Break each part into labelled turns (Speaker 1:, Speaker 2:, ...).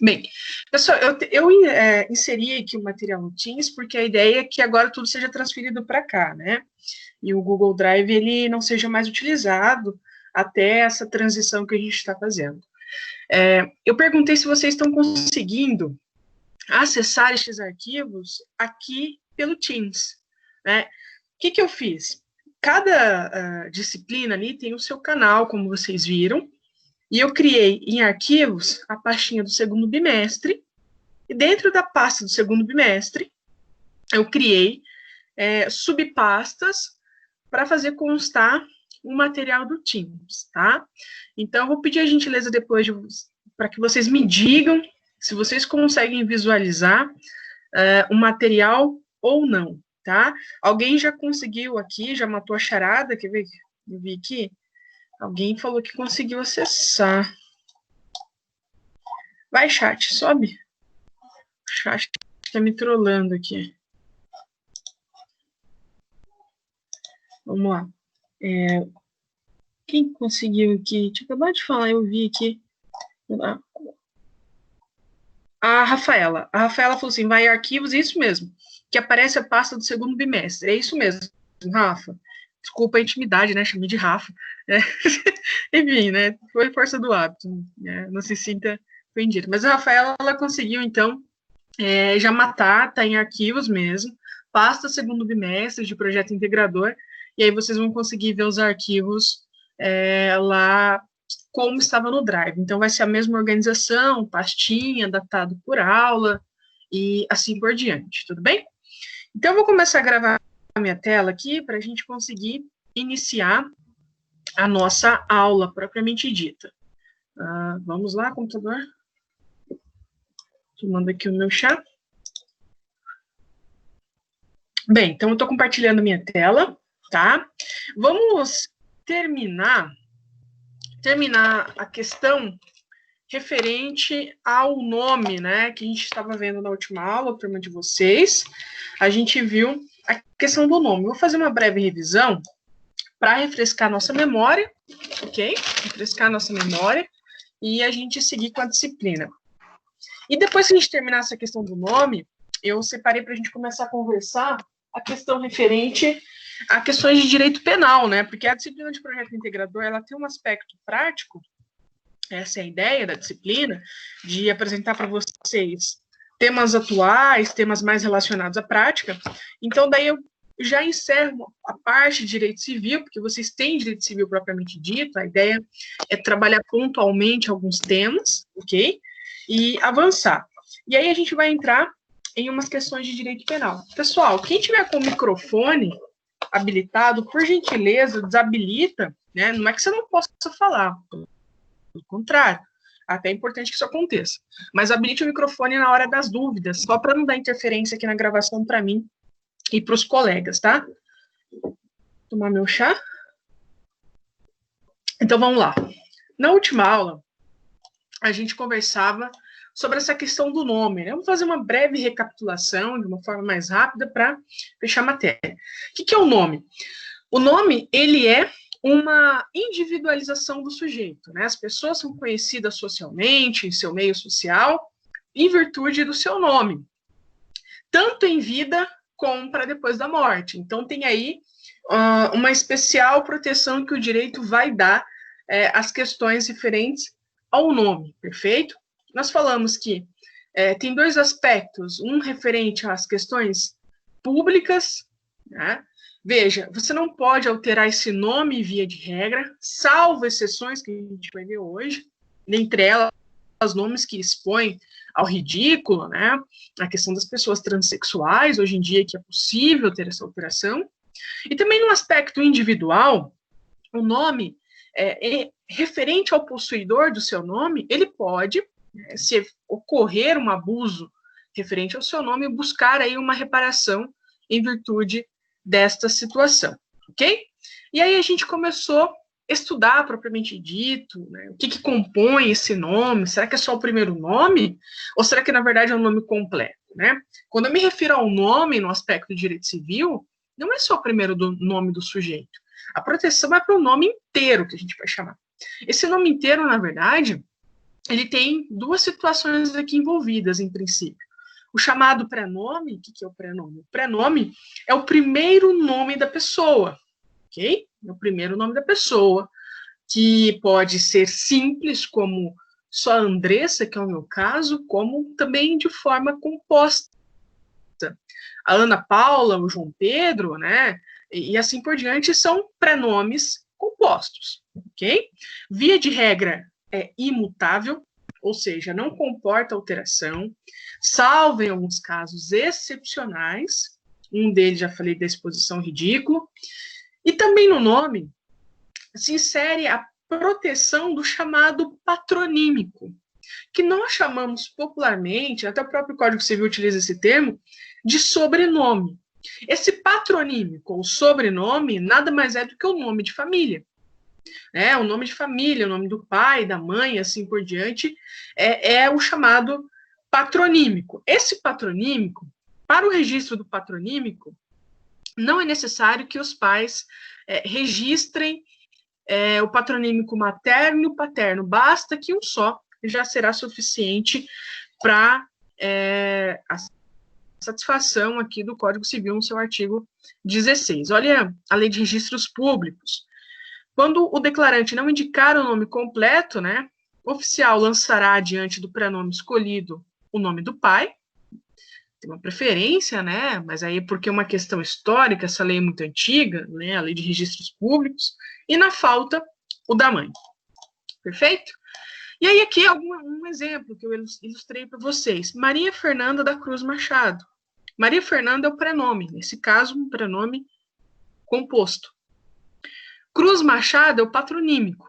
Speaker 1: Bem, pessoal, eu inseri aqui o material no Teams porque a ideia é que agora tudo seja transferido para cá, né? E o Google Drive ele não seja mais utilizado até essa transição que a gente está fazendo. Eu perguntei se vocês estão conseguindo acessar estes arquivos aqui pelo Teams, né? O que eu fiz? Cada disciplina ali tem o seu canal, como vocês viram, e eu criei em arquivos a pastinha do segundo bimestre, e dentro da pasta do segundo bimestre, eu criei subpastas para fazer constar o material do Teams, tá? Então, eu vou pedir a gentileza depois para que vocês me digam se vocês conseguem visualizar o material ou não, tá? Alguém já conseguiu aqui, já matou a charada, quer ver? Eu vi aqui. Alguém falou que conseguiu acessar. Vai, chat, sobe. O chat está me trollando aqui. Vamos lá. Quem conseguiu aqui? Deixa eu acabar de falar, eu vi aqui. A Rafaela. A Rafaela falou assim, vai em arquivos, isso mesmo. Que aparece a pasta do segundo bimestre. É isso mesmo, Rafa. Desculpa a intimidade, né? Chamei de Rafa. Enfim, né? Foi força do hábito. Né? Não se sinta ofendido. Mas a Rafaela, ela conseguiu, então, já matar, tá em arquivos mesmo. Pasta segundo bimestre de projeto integrador. E aí vocês vão conseguir ver os arquivos lá como estava no Drive. Então, vai ser a mesma organização, pastinha, datado por aula, e assim por diante, tudo bem? Então, eu vou começar a gravar a minha tela aqui para a gente conseguir iniciar a nossa aula propriamente dita. Vamos lá, computador. Tomando aqui o meu chá. Bem, então eu estou compartilhando minha tela, tá? Vamos terminar a questão referente ao nome, né, que a gente estava vendo na última aula, turma de vocês. A gente viu a questão do nome. Vou fazer uma breve revisão para refrescar nossa memória, ok? Refrescar nossa memória e a gente seguir com a disciplina. E depois que a gente terminar essa questão do nome, eu separei para a gente começar a conversar a questão referente a questões de direito penal, né? Porque a disciplina de projeto integrador, ela tem um aspecto prático, essa é a ideia da disciplina, de apresentar para vocês temas atuais, temas mais relacionados à prática. Então, daí eu já encerro a parte de direito civil, porque vocês têm direito civil propriamente dito, a ideia é trabalhar pontualmente alguns temas, ok? E avançar. E aí a gente vai entrar em umas questões de direito penal. Pessoal, quem tiver com o microfone habilitado, por gentileza, desabilita, né? Não é que você não possa falar, pelo contrário, até é importante que isso aconteça. Mas habilite o microfone na hora das dúvidas, só para não dar interferência aqui na gravação para mim e para os colegas, tá? Vou tomar meu chá. Então, vamos lá. Na última aula, a gente conversava sobre essa questão do nome, né? Vamos fazer uma breve recapitulação, de uma forma mais rápida, para fechar a matéria. O que é o nome? O nome, ele é uma individualização do sujeito, né? As pessoas são conhecidas socialmente, em seu meio social, em virtude do seu nome, tanto em vida como para depois da morte. Então, tem aí uma especial proteção que o direito vai dar às questões referentes ao nome, perfeito? Nós falamos que tem dois aspectos, um referente às questões públicas, né? Veja, você não pode alterar esse nome via de regra, salvo exceções que a gente vai ver hoje, dentre elas, os nomes que expõem ao ridículo, né? A questão das pessoas transexuais, hoje em dia que é possível ter essa alteração. E também no aspecto individual, o nome referente ao possuidor do seu nome, ele pode, se ocorrer um abuso referente ao seu nome, buscar aí uma reparação em virtude desta situação, ok? E aí a gente começou a estudar propriamente dito, né, o que compõe esse nome, será que é só o primeiro nome? Ou será que na verdade é um nome completo, né? Quando eu me refiro ao nome no aspecto do direito civil, não é só o primeiro nome do sujeito. A proteção é para o nome inteiro, que a gente vai chamar, Esse nome inteiro, na verdade, ele tem duas situações aqui envolvidas, em princípio. O chamado prenome, o que é o prenome? O prenome é o primeiro nome da pessoa, ok? É o primeiro nome da pessoa, que pode ser simples, como só Andressa, que é o meu caso, como também de forma composta. A Ana Paula, o João Pedro, né? E assim por diante, são prenomes compostos, ok? Via de regra, é imutável, ou seja, não comporta alteração, salvo em alguns casos excepcionais. Um deles, já falei da exposição ridículo. E também no nome se insere a proteção do chamado patronímico, que nós chamamos popularmente, até o próprio Código Civil utiliza esse termo, de sobrenome. Esse patronímico, ou sobrenome, nada mais é do que o nome de família. O nome de família, o nome do pai, da mãe, assim por diante, é o chamado patronímico. Esse patronímico, para o registro do patronímico, não é necessário que os pais registrem o patronímico materno e o paterno. Basta que um só já será suficiente para a satisfação aqui do Código Civil no seu artigo 16. Olha a Lei de Registros Públicos. Quando o declarante não indicar o nome completo, né, o oficial lançará diante do prenome escolhido o nome do pai. Tem uma preferência, né, mas aí porque é uma questão histórica, essa lei é muito antiga, né, a Lei de Registros Públicos, e na falta, o da mãe. Perfeito? E aí aqui um exemplo que eu ilustrei para vocês. Maria Fernanda da Cruz Machado. Maria Fernanda é o prenome, nesse caso, um prenome composto. Cruz Machado é o patronímico.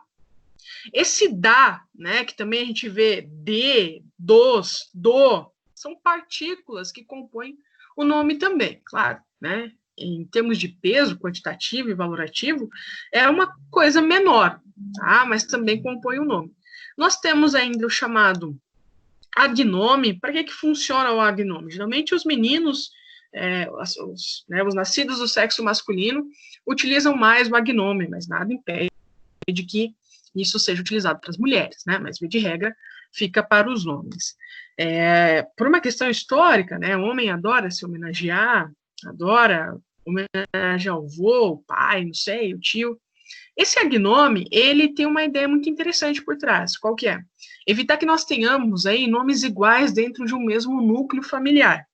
Speaker 1: Esse da, né, que também a gente vê de, dos, do, são partículas que compõem o nome também, claro, né? Em termos de peso quantitativo e valorativo, é uma coisa menor, tá? Mas também compõe o nome. Nós temos ainda o chamado agnome. Para que funciona o agnome? Geralmente os meninos, os nascidos do sexo masculino, utilizam mais o agnome, mas nada impede que isso seja utilizado para as mulheres, né? Mas, de regra, fica para os homens. Por uma questão histórica, né? O homem adora se homenagear, adora homenagear o avô, o pai, não sei, o tio. Esse agnome, ele tem uma ideia muito interessante por trás. Qual que é? Evitar que nós tenhamos aí nomes iguais dentro de um mesmo núcleo familiar,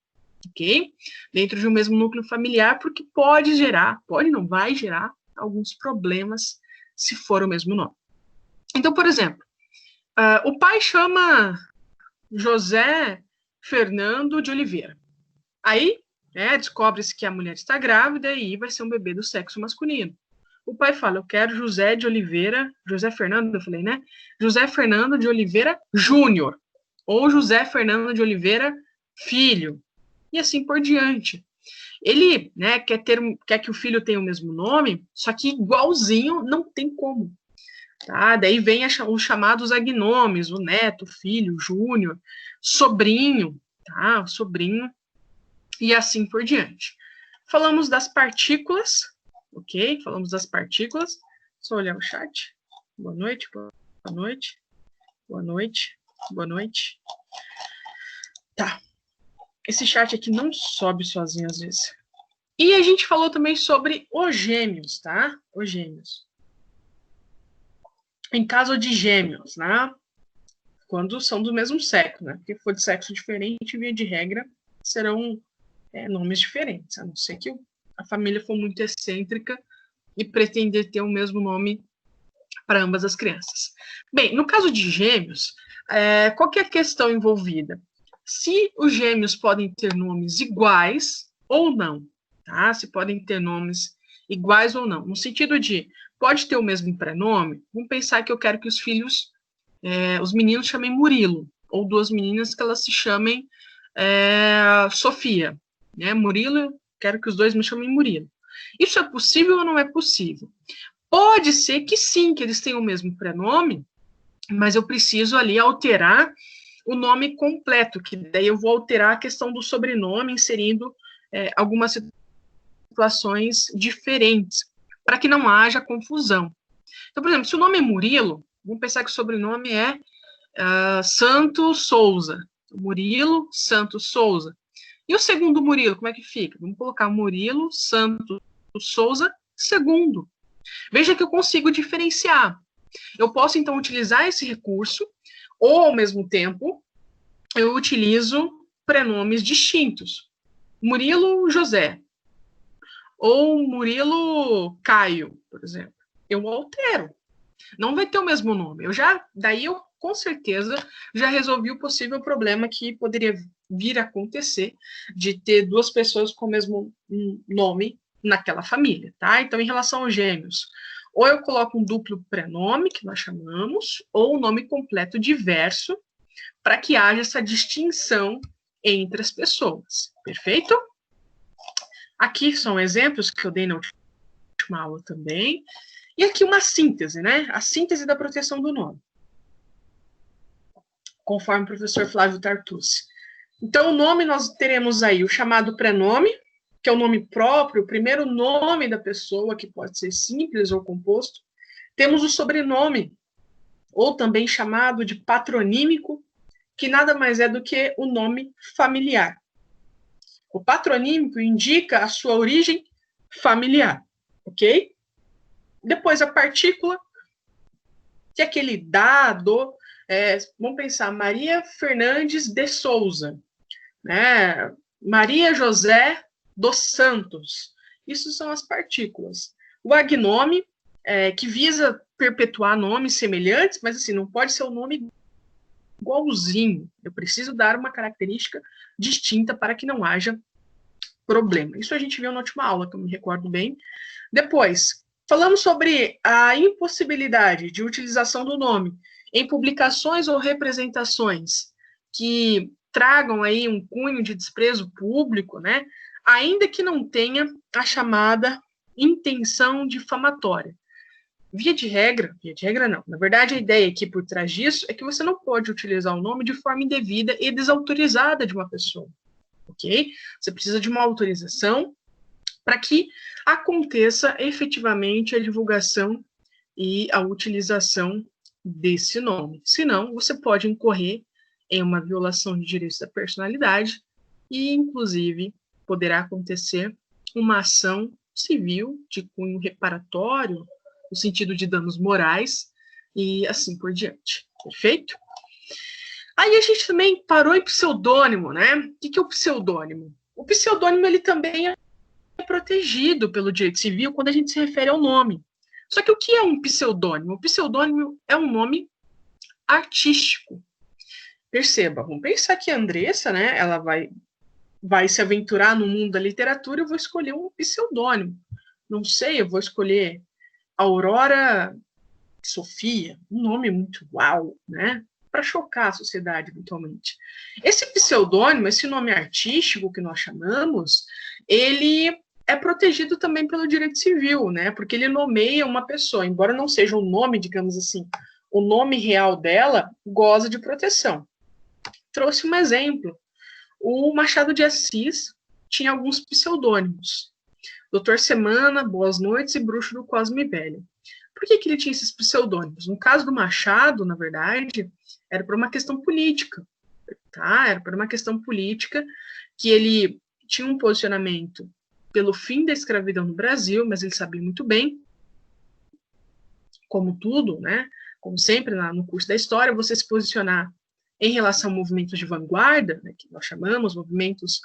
Speaker 1: ok? Dentro de um mesmo núcleo familiar, porque pode não vai gerar alguns problemas se for o mesmo nome. Então, por exemplo, o pai chama José Fernando de Oliveira. Aí, descobre-se que a mulher está grávida e vai ser um bebê do sexo masculino. O pai fala, eu quero José de Oliveira, José Fernando, eu falei, né? José Fernando de Oliveira Júnior, ou José Fernando de Oliveira Filho, e assim por diante. Ele, né, quer que o filho tenha o mesmo nome, só que igualzinho não tem como. Tá? Daí vem os chamados agnomes, o neto, o filho, o júnior, sobrinho, tá? O sobrinho, e assim por diante. Falamos das partículas, ok? Falamos das partículas. Só olhar o chat. Boa noite, boa noite, boa noite, boa noite. Tá. Esse chat aqui não sobe sozinho às vezes. E a gente falou também sobre os gêmeos, tá? Os gêmeos. Em caso de gêmeos, né? Quando são do mesmo sexo, né? Porque for de sexo diferente, via de regra, serão nomes diferentes, a não ser que a família for muito excêntrica e pretender ter o mesmo nome para ambas as crianças. Bem, no caso de gêmeos, qual que é a questão envolvida? Se os gêmeos podem ter nomes iguais ou não, tá? Se podem ter nomes iguais ou não, no sentido de, pode ter o mesmo prenome, vamos pensar que eu quero que os filhos, os meninos chamem Murilo, ou duas meninas que elas se chamem Sofia, né? Murilo, quero que os dois me chamem Murilo. Isso é possível ou não é possível? Pode ser que sim, que eles tenham o mesmo prenome, mas eu preciso ali alterar o nome completo, que daí eu vou alterar a questão do sobrenome, inserindo algumas situações diferentes, para que não haja confusão. Então, por exemplo, se o nome é Murilo, vamos pensar que o sobrenome é Santos Souza. Murilo Santos Souza. E o segundo Murilo, como é que fica? Vamos colocar Murilo Santos Souza segundo. Veja que eu consigo diferenciar. Eu posso, então, utilizar esse recurso, ou, ao mesmo tempo, eu utilizo prenomes distintos. Murilo José, ou Murilo Caio, por exemplo. Eu altero. Não vai ter o mesmo nome. Daí eu, com certeza, já resolvi o possível problema que poderia vir a acontecer de ter duas pessoas com o mesmo nome naquela família, tá? Então, em relação aos gêmeos, ou eu coloco um duplo prenome, que nós chamamos, ou um nome completo diverso, para que haja essa distinção entre as pessoas. Perfeito? Aqui são exemplos que eu dei na última aula também. E aqui uma síntese, né? A síntese da proteção do nome, conforme o professor Flávio Tartucci. Então, o nome nós teremos aí o chamado prenome, que é o nome próprio, o primeiro nome da pessoa, que pode ser simples ou composto. Temos o sobrenome, ou também chamado de patronímico, que nada mais é do que o nome familiar. O patronímico indica a sua origem familiar, ok? Depois a partícula, que é aquele dado, vamos pensar, Maria Fernandes de Souza, né? Maria José dos Santos. Isso são as partículas. O agnome, que visa perpetuar nomes semelhantes, mas assim, não pode ser um nome igualzinho. Eu preciso dar uma característica distinta para que não haja problema. Isso a gente viu na última aula, que eu me recordo bem. Depois, falamos sobre a impossibilidade de utilização do nome em publicações ou representações que tragam aí um cunho de desprezo público, né? Ainda que não tenha a chamada intenção difamatória. Via de regra não. Na verdade, a ideia aqui por trás disso é que você não pode utilizar o nome de forma indevida e desautorizada de uma pessoa, ok? Você precisa de uma autorização para que aconteça efetivamente a divulgação e a utilização desse nome. Senão, você pode incorrer em uma violação de direitos da personalidade e, inclusive, poderá acontecer uma ação civil de cunho reparatório, no sentido de danos morais e assim por diante. Perfeito? Aí a gente também parou em pseudônimo, né? O que é o pseudônimo? O pseudônimo, ele também é protegido pelo direito civil quando a gente se refere ao nome. Só que o que é um pseudônimo? O pseudônimo é um nome artístico. Perceba, vamos pensar que a Andressa, né, ela vai se aventurar no mundo da literatura, eu vou escolher um pseudônimo. Não sei, eu vou escolher Aurora Sofia, um nome muito uau, né? Para chocar a sociedade, eventualmente. Esse pseudônimo, esse nome artístico que nós chamamos, ele é protegido também pelo direito civil, né? Porque ele nomeia uma pessoa, embora não seja o nome, digamos assim, o nome real dela goza de proteção. Trouxe um exemplo. O Machado de Assis tinha alguns pseudônimos. Doutor Semana, Boas Noites e Bruxo do Cosme Velho. Por que ele tinha esses pseudônimos? No caso do Machado, na verdade, era por uma questão política, tá? Era por uma questão política que ele tinha um posicionamento pelo fim da escravidão no Brasil, mas ele sabia muito bem, como tudo, né? Como sempre no curso da história, você se posicionar em relação a movimentos de vanguarda, né, que nós chamamos movimentos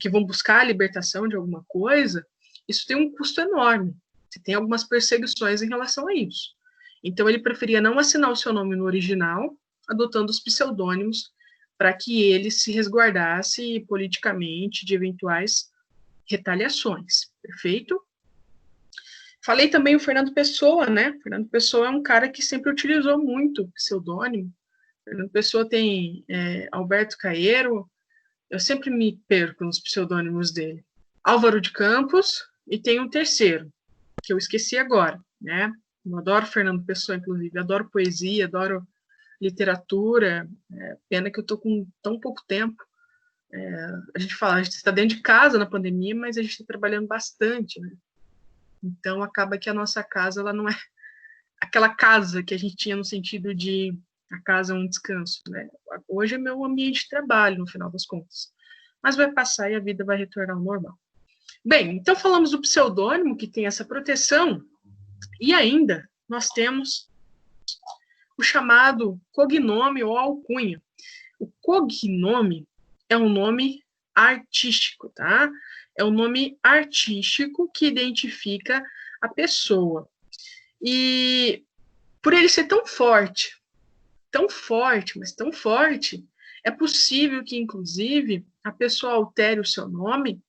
Speaker 1: que vão buscar a libertação de alguma coisa, isso tem um custo enorme. Você tem algumas perseguições em relação a isso. Então, ele preferia não assinar o seu nome no original, adotando os pseudônimos, para que ele se resguardasse politicamente de eventuais retaliações. Perfeito? Falei também o Fernando Pessoa, né? Fernando Pessoa é um cara que sempre utilizou muito pseudônimo. Fernando Pessoa tem Alberto Caeiro, eu sempre me perco nos pseudônimos dele. Álvaro de Campos, e tem um terceiro, que eu esqueci agora, né? Eu adoro Fernando Pessoa, inclusive, adoro poesia, adoro literatura, pena que eu tô com tão pouco tempo. A gente fala, a gente está dentro de casa na pandemia, mas a gente está trabalhando bastante, né? Então, acaba que a nossa casa ela não é aquela casa que a gente tinha no sentido de a casa é um descanso, né? Hoje é meu ambiente de trabalho, no final das contas. Mas vai passar e a vida vai retornar ao normal. Bem, então falamos do pseudônimo, que tem essa proteção, e ainda nós temos o chamado cognome ou alcunha. O cognome é um nome artístico, tá? É um nome artístico que identifica a pessoa. E por ele ser tão forte, mas tão forte, é possível que, inclusive, a pessoa altere o seu nome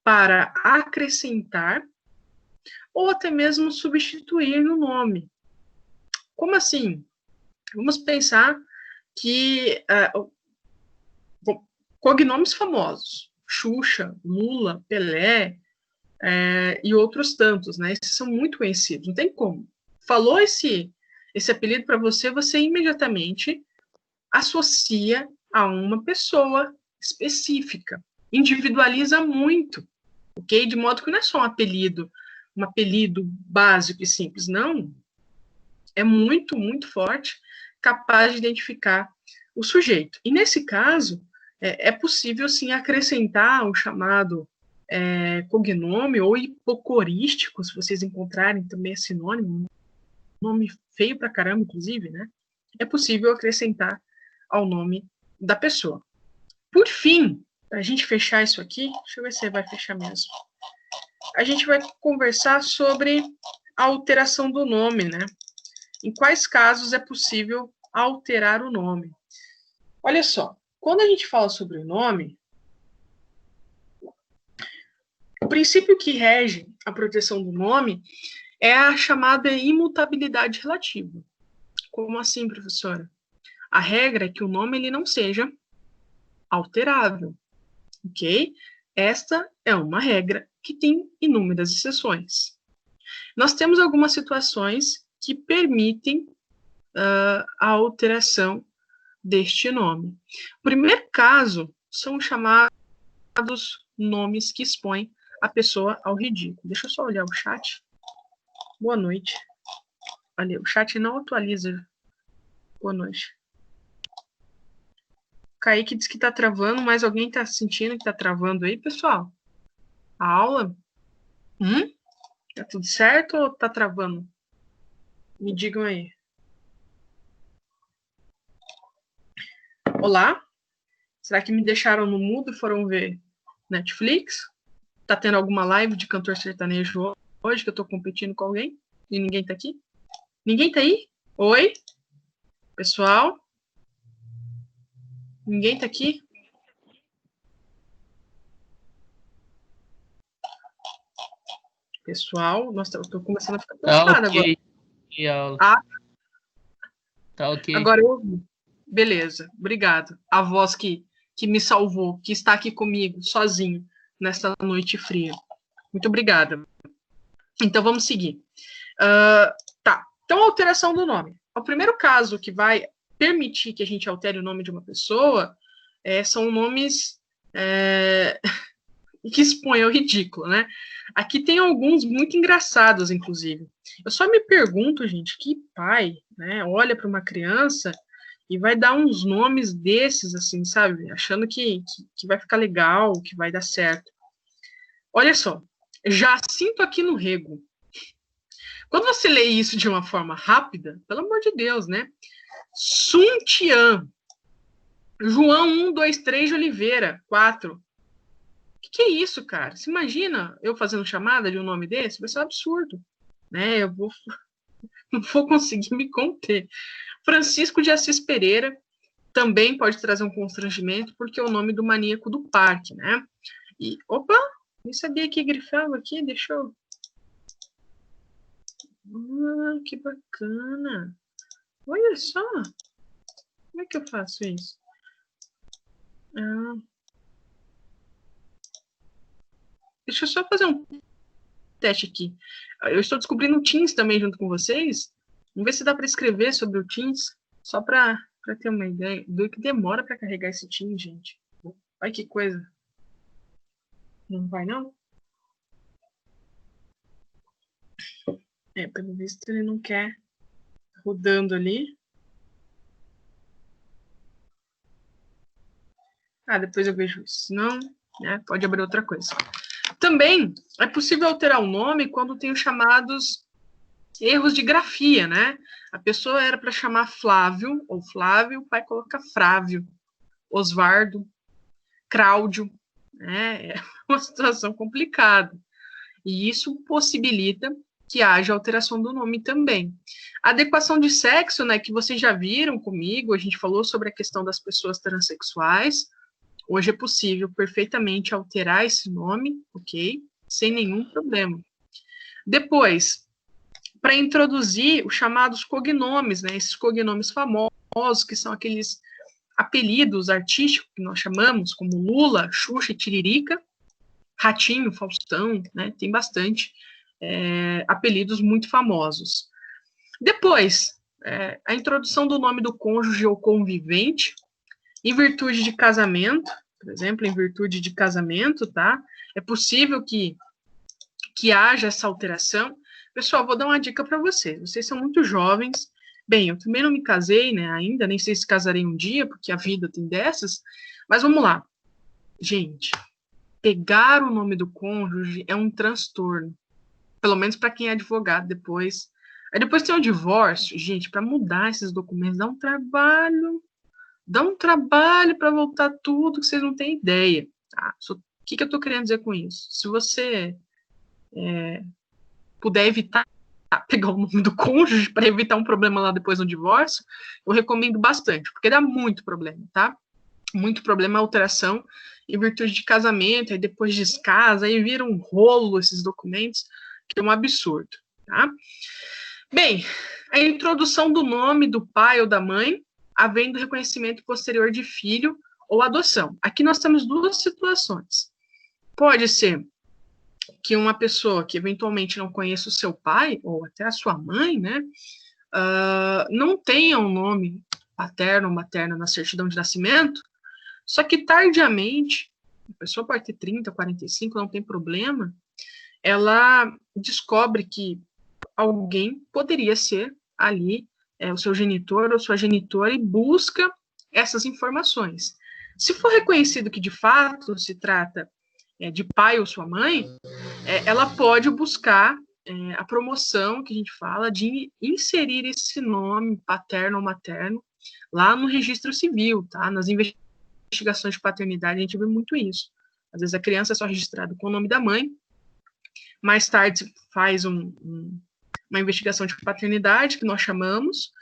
Speaker 1: para acrescentar ou até mesmo substituir no nome. Como assim? Vamos pensar que cognomes famosos, Xuxa, Lula, Pelé, e outros tantos, né? Esses são muito conhecidos, não tem como. Falou esse apelido para você, você imediatamente associa a uma pessoa específica, individualiza muito, ok? De modo que não é só um apelido básico e simples, não. É muito, muito forte, capaz de identificar o sujeito. E nesse caso, é possível sim acrescentar o chamado cognome ou hipocorístico, se vocês encontrarem também esse sinônimo, nome feio pra caramba, inclusive, né? É possível acrescentar ao nome da pessoa. Por fim, para a gente fechar isso aqui, deixa eu ver se vai fechar mesmo. A gente vai conversar sobre a alteração do nome, né? Em quais casos é possível alterar o nome? Olha só, quando a gente fala sobre o nome, o princípio que rege a proteção do nome é a chamada imutabilidade relativa. Como assim, professora? A regra é que o nome ele não seja alterável, ok? Esta é uma regra que tem inúmeras exceções. Nós temos algumas situações que permitem a alteração deste nome. O primeiro caso são os chamados nomes que expõem a pessoa ao ridículo. Deixa eu só olhar o chat. Boa noite. Olha, o chat não atualiza. Boa noite. Kaique disse que tá travando, mas alguém tá sentindo que tá travando aí, pessoal? A aula? Tá tudo certo ou tá travando? Me digam aí. Olá? Será que me deixaram no mudo e foram ver Netflix? Tá tendo alguma live de cantor sertanejo hoje que eu tô competindo com alguém? E ninguém tá aqui? Ninguém tá aí? Oi? Pessoal? Ninguém tá aqui? Pessoal, nossa, eu tô começando a ficar preocupada agora.
Speaker 2: Aula.
Speaker 1: Ah,
Speaker 2: Tá ok.
Speaker 1: agora eu ouvi. Beleza, obrigado. A voz que me salvou, que está aqui comigo, sozinho, nesta noite fria. Muito obrigada. Então, vamos seguir. Tá, então, a alteração do nome. O primeiro caso que vai permitir que a gente altere o nome de uma pessoa são nomes que expõem ao ridículo, né? Aqui tem alguns muito engraçados, inclusive. Eu só me pergunto, gente, que pai, né, olha para uma criança e vai dar uns nomes desses, assim, sabe? Achando que vai ficar legal, que vai dar certo. Olha só, Jacinto aqui no Rego. Quando você lê isso de uma forma rápida, pelo amor de Deus, né? Sun Tian. João 1, 2, 3 de Oliveira, 4. Que é isso, cara? Você imagina eu fazendo chamada de um nome desse? Vai ser um absurdo, né? Não vou conseguir me conter. Francisco de Assis Pereira também pode trazer um constrangimento, porque é o nome do maníaco do parque, né? E, opa, nem sabia que grifava aqui, deixa eu... que bacana. Olha só. Como é que eu faço isso? Deixa eu só fazer um teste aqui. Eu estou descobrindo o Teams também junto com vocês. Vamos ver se dá para escrever sobre o Teams, só para ter uma ideia do que demora para carregar esse Teams, gente. Olha que coisa. Não vai, não? Pelo visto ele não quer rodando ali. Depois eu vejo isso. Não, né, pode abrir outra coisa. Também é possível alterar o nome quando tem os chamados erros de grafia, né? A pessoa era para chamar Flávio ou Flávio, o pai coloca Frávio, Osvardo, Cláudio, né? É uma situação complicada. E isso possibilita que haja alteração do nome também. A adequação de sexo, né, que vocês já viram comigo, a gente falou sobre a questão das pessoas transexuais. Hoje é possível perfeitamente alterar esse nome, ok? Sem nenhum problema. Depois, para introduzir os chamados cognomes, né? Esses cognomes famosos, que são aqueles apelidos artísticos que nós chamamos, como Lula, Xuxa e Tiririca, Ratinho, Faustão, né? Tem bastante apelidos muito famosos. Depois, a introdução do nome do cônjuge ou convivente, em virtude de casamento, por exemplo, em virtude de casamento, tá? É possível que haja essa alteração. Pessoal, vou dar uma dica para vocês. Vocês são muito jovens. Bem, eu também não me casei, né, ainda, nem sei se casarei um dia, porque a vida tem dessas. Mas vamos lá. Gente, pegar o nome do cônjuge é um transtorno. Pelo menos para quem é advogado depois. Aí depois tem o divórcio. Gente, para mudar esses documentos dá um trabalho. Dá um trabalho para voltar tudo que vocês não têm ideia. Tá? O que eu estou querendo dizer com isso? Se você puder evitar pegar o nome do cônjuge para evitar um problema lá depois no divórcio, eu recomendo bastante, porque dá muito problema, tá? Muito problema, alteração em virtude de casamento, aí depois descasa, aí vira um rolo esses documentos, que é um absurdo, tá? Bem, a introdução do nome do pai ou da mãe, havendo reconhecimento posterior de filho ou adoção. Aqui nós temos duas situações. Pode ser que uma pessoa que eventualmente não conheça o seu pai, ou até a sua mãe, né, não tenha um nome paterno ou materno na certidão de nascimento, só que tardiamente, a pessoa pode ter 30, 45, não tem problema, ela descobre que alguém poderia ser ali o seu genitor ou sua genitora e busca essas informações. Se for reconhecido que de fato se trata de pai ou sua mãe, ela pode buscar a promoção que a gente fala de inserir esse nome paterno ou materno lá no registro civil, tá? Nas investigações de paternidade a gente vê muito isso. Às vezes a criança é só registrada com o nome da mãe, mais tarde faz uma investigação de paternidade, que nós chamamos,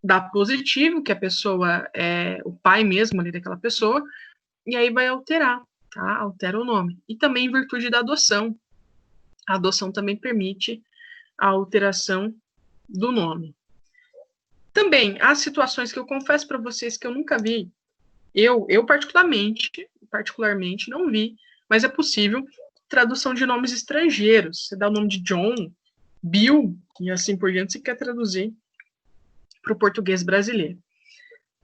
Speaker 1: dá positivo, que a pessoa é o pai mesmo ali daquela pessoa, e aí vai alterar, tá? Altera o nome. E também em virtude da adoção. A adoção também permite a alteração do nome. Também, há situações que eu confesso para vocês que eu nunca vi, eu particularmente não vi, mas é possível tradução de nomes estrangeiros. Você dá o nome de John, Bill, e assim por diante, você quer traduzir para o português brasileiro.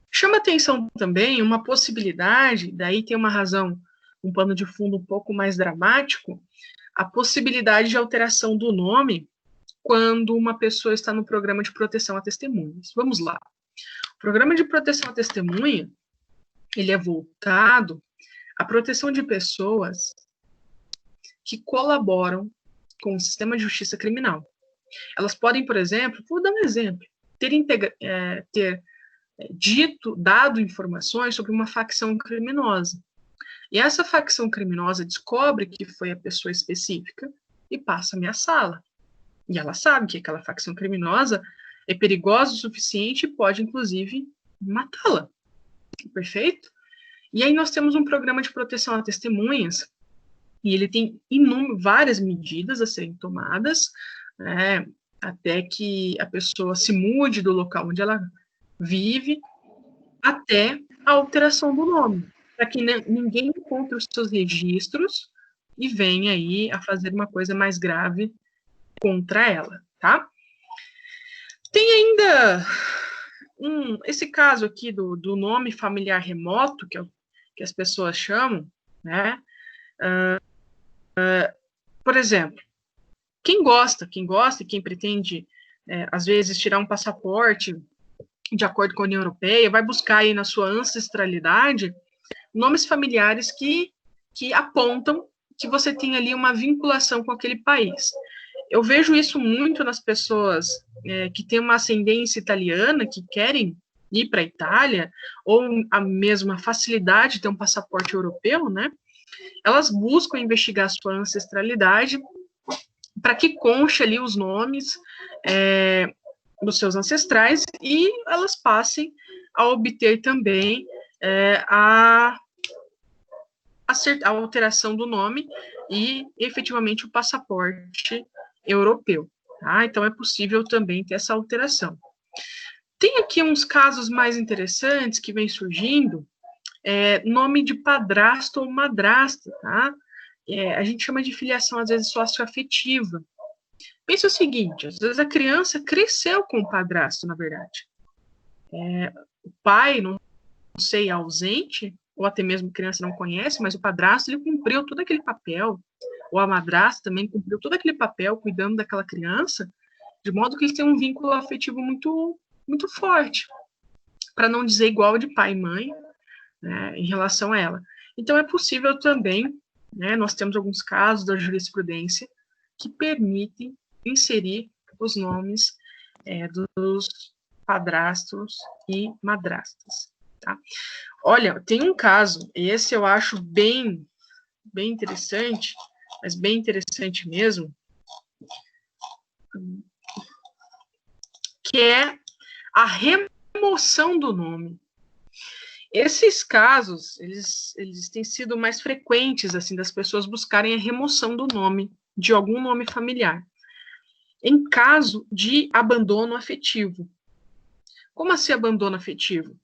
Speaker 1: Chama atenção também uma possibilidade, daí tem uma razão, um pano de fundo um pouco mais dramático, a possibilidade de alteração do nome quando uma pessoa está no programa de proteção a testemunhas. Vamos lá. O programa de proteção a testemunha, ele é voltado à proteção de pessoas que colaboram com o sistema de justiça criminal. Elas podem, por exemplo, vou dar um exemplo, ter dado informações sobre uma facção criminosa. E essa facção criminosa descobre que foi a pessoa específica e passa a ameaçá-la. E ela sabe que aquela facção criminosa é perigosa o suficiente e pode, inclusive, matá-la. Perfeito? E aí nós temos um programa de proteção a testemunhas, e ele tem várias medidas a serem tomadas, né, até que a pessoa se mude do local onde ela vive, até a alteração do nome, para que ninguém encontre os seus registros e venha aí a fazer uma coisa mais grave contra ela, tá? Tem ainda esse caso aqui do nome familiar remoto, que as pessoas chamam, né? Por exemplo, quem gosta e quem pretende às vezes, tirar um passaporte de acordo com a União Europeia, vai buscar aí na sua ancestralidade nomes familiares que apontam que você tem ali uma vinculação com aquele país. Eu vejo isso muito nas pessoas que têm uma ascendência italiana, que querem ir para a Itália, ou a mesma facilidade de ter um passaporte europeu, né? Elas buscam investigar a sua ancestralidade para que conste ali os nomes dos seus ancestrais e elas passem a obter também a alteração do nome e, efetivamente, o passaporte europeu. Tá? Então, é possível também ter essa alteração. Tem aqui uns casos mais interessantes que vem surgindo, nome de padrasto ou madrasta, tá? A gente chama de filiação, às vezes, socioafetiva. Pensa o seguinte, às vezes a criança cresceu com o padrasto, na verdade. O pai, não sei, ausente, ou até mesmo a criança não conhece, mas o padrasto, ele cumpriu todo aquele papel, ou a madrasta também cumpriu todo aquele papel, cuidando daquela criança, de modo que eles têm um vínculo afetivo muito, muito forte, para não dizer igual de pai e mãe, né, em relação a ela. Então, é possível também, né, nós temos alguns casos da jurisprudência que permitem inserir os nomes dos padrastos e madrastas. Tá? Olha, tem um caso, esse eu acho bem interessante, mas bem interessante mesmo, que é a remoção do nome. Esses casos, eles têm sido mais frequentes, assim, das pessoas buscarem a remoção do nome, de algum nome familiar, em caso de abandono afetivo. Como assim abandono afetivo?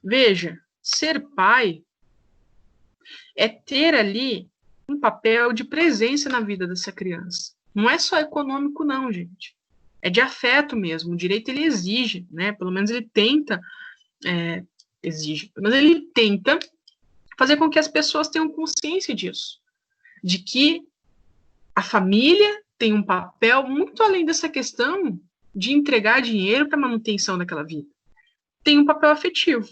Speaker 1: Veja, ser pai é ter ali um papel de presença na vida dessa criança. Não é só econômico, não, gente. É de afeto mesmo. O direito, ele exige, né? Pelo menos ele tenta, mas ele tenta fazer com que as pessoas tenham consciência disso. De que a família tem um papel muito além dessa questão de entregar dinheiro para a manutenção daquela vida. Tem um papel afetivo.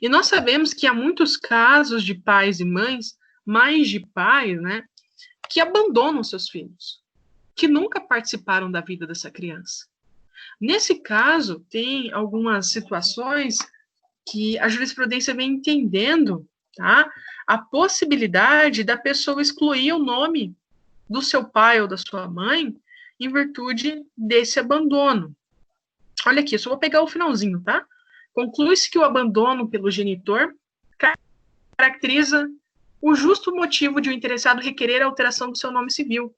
Speaker 1: E nós sabemos que há muitos casos de pais e mães, mais de pais, né, que abandonam seus filhos, que nunca participaram da vida dessa criança. Nesse caso, tem algumas situações que a jurisprudência vem entendendo, tá, a possibilidade da pessoa excluir o nome do seu pai ou da sua mãe em virtude desse abandono. Olha aqui, eu só vou pegar o finalzinho, tá? Conclui-se que o abandono pelo genitor caracteriza o justo motivo de o interessado requerer a alteração do seu nome civil,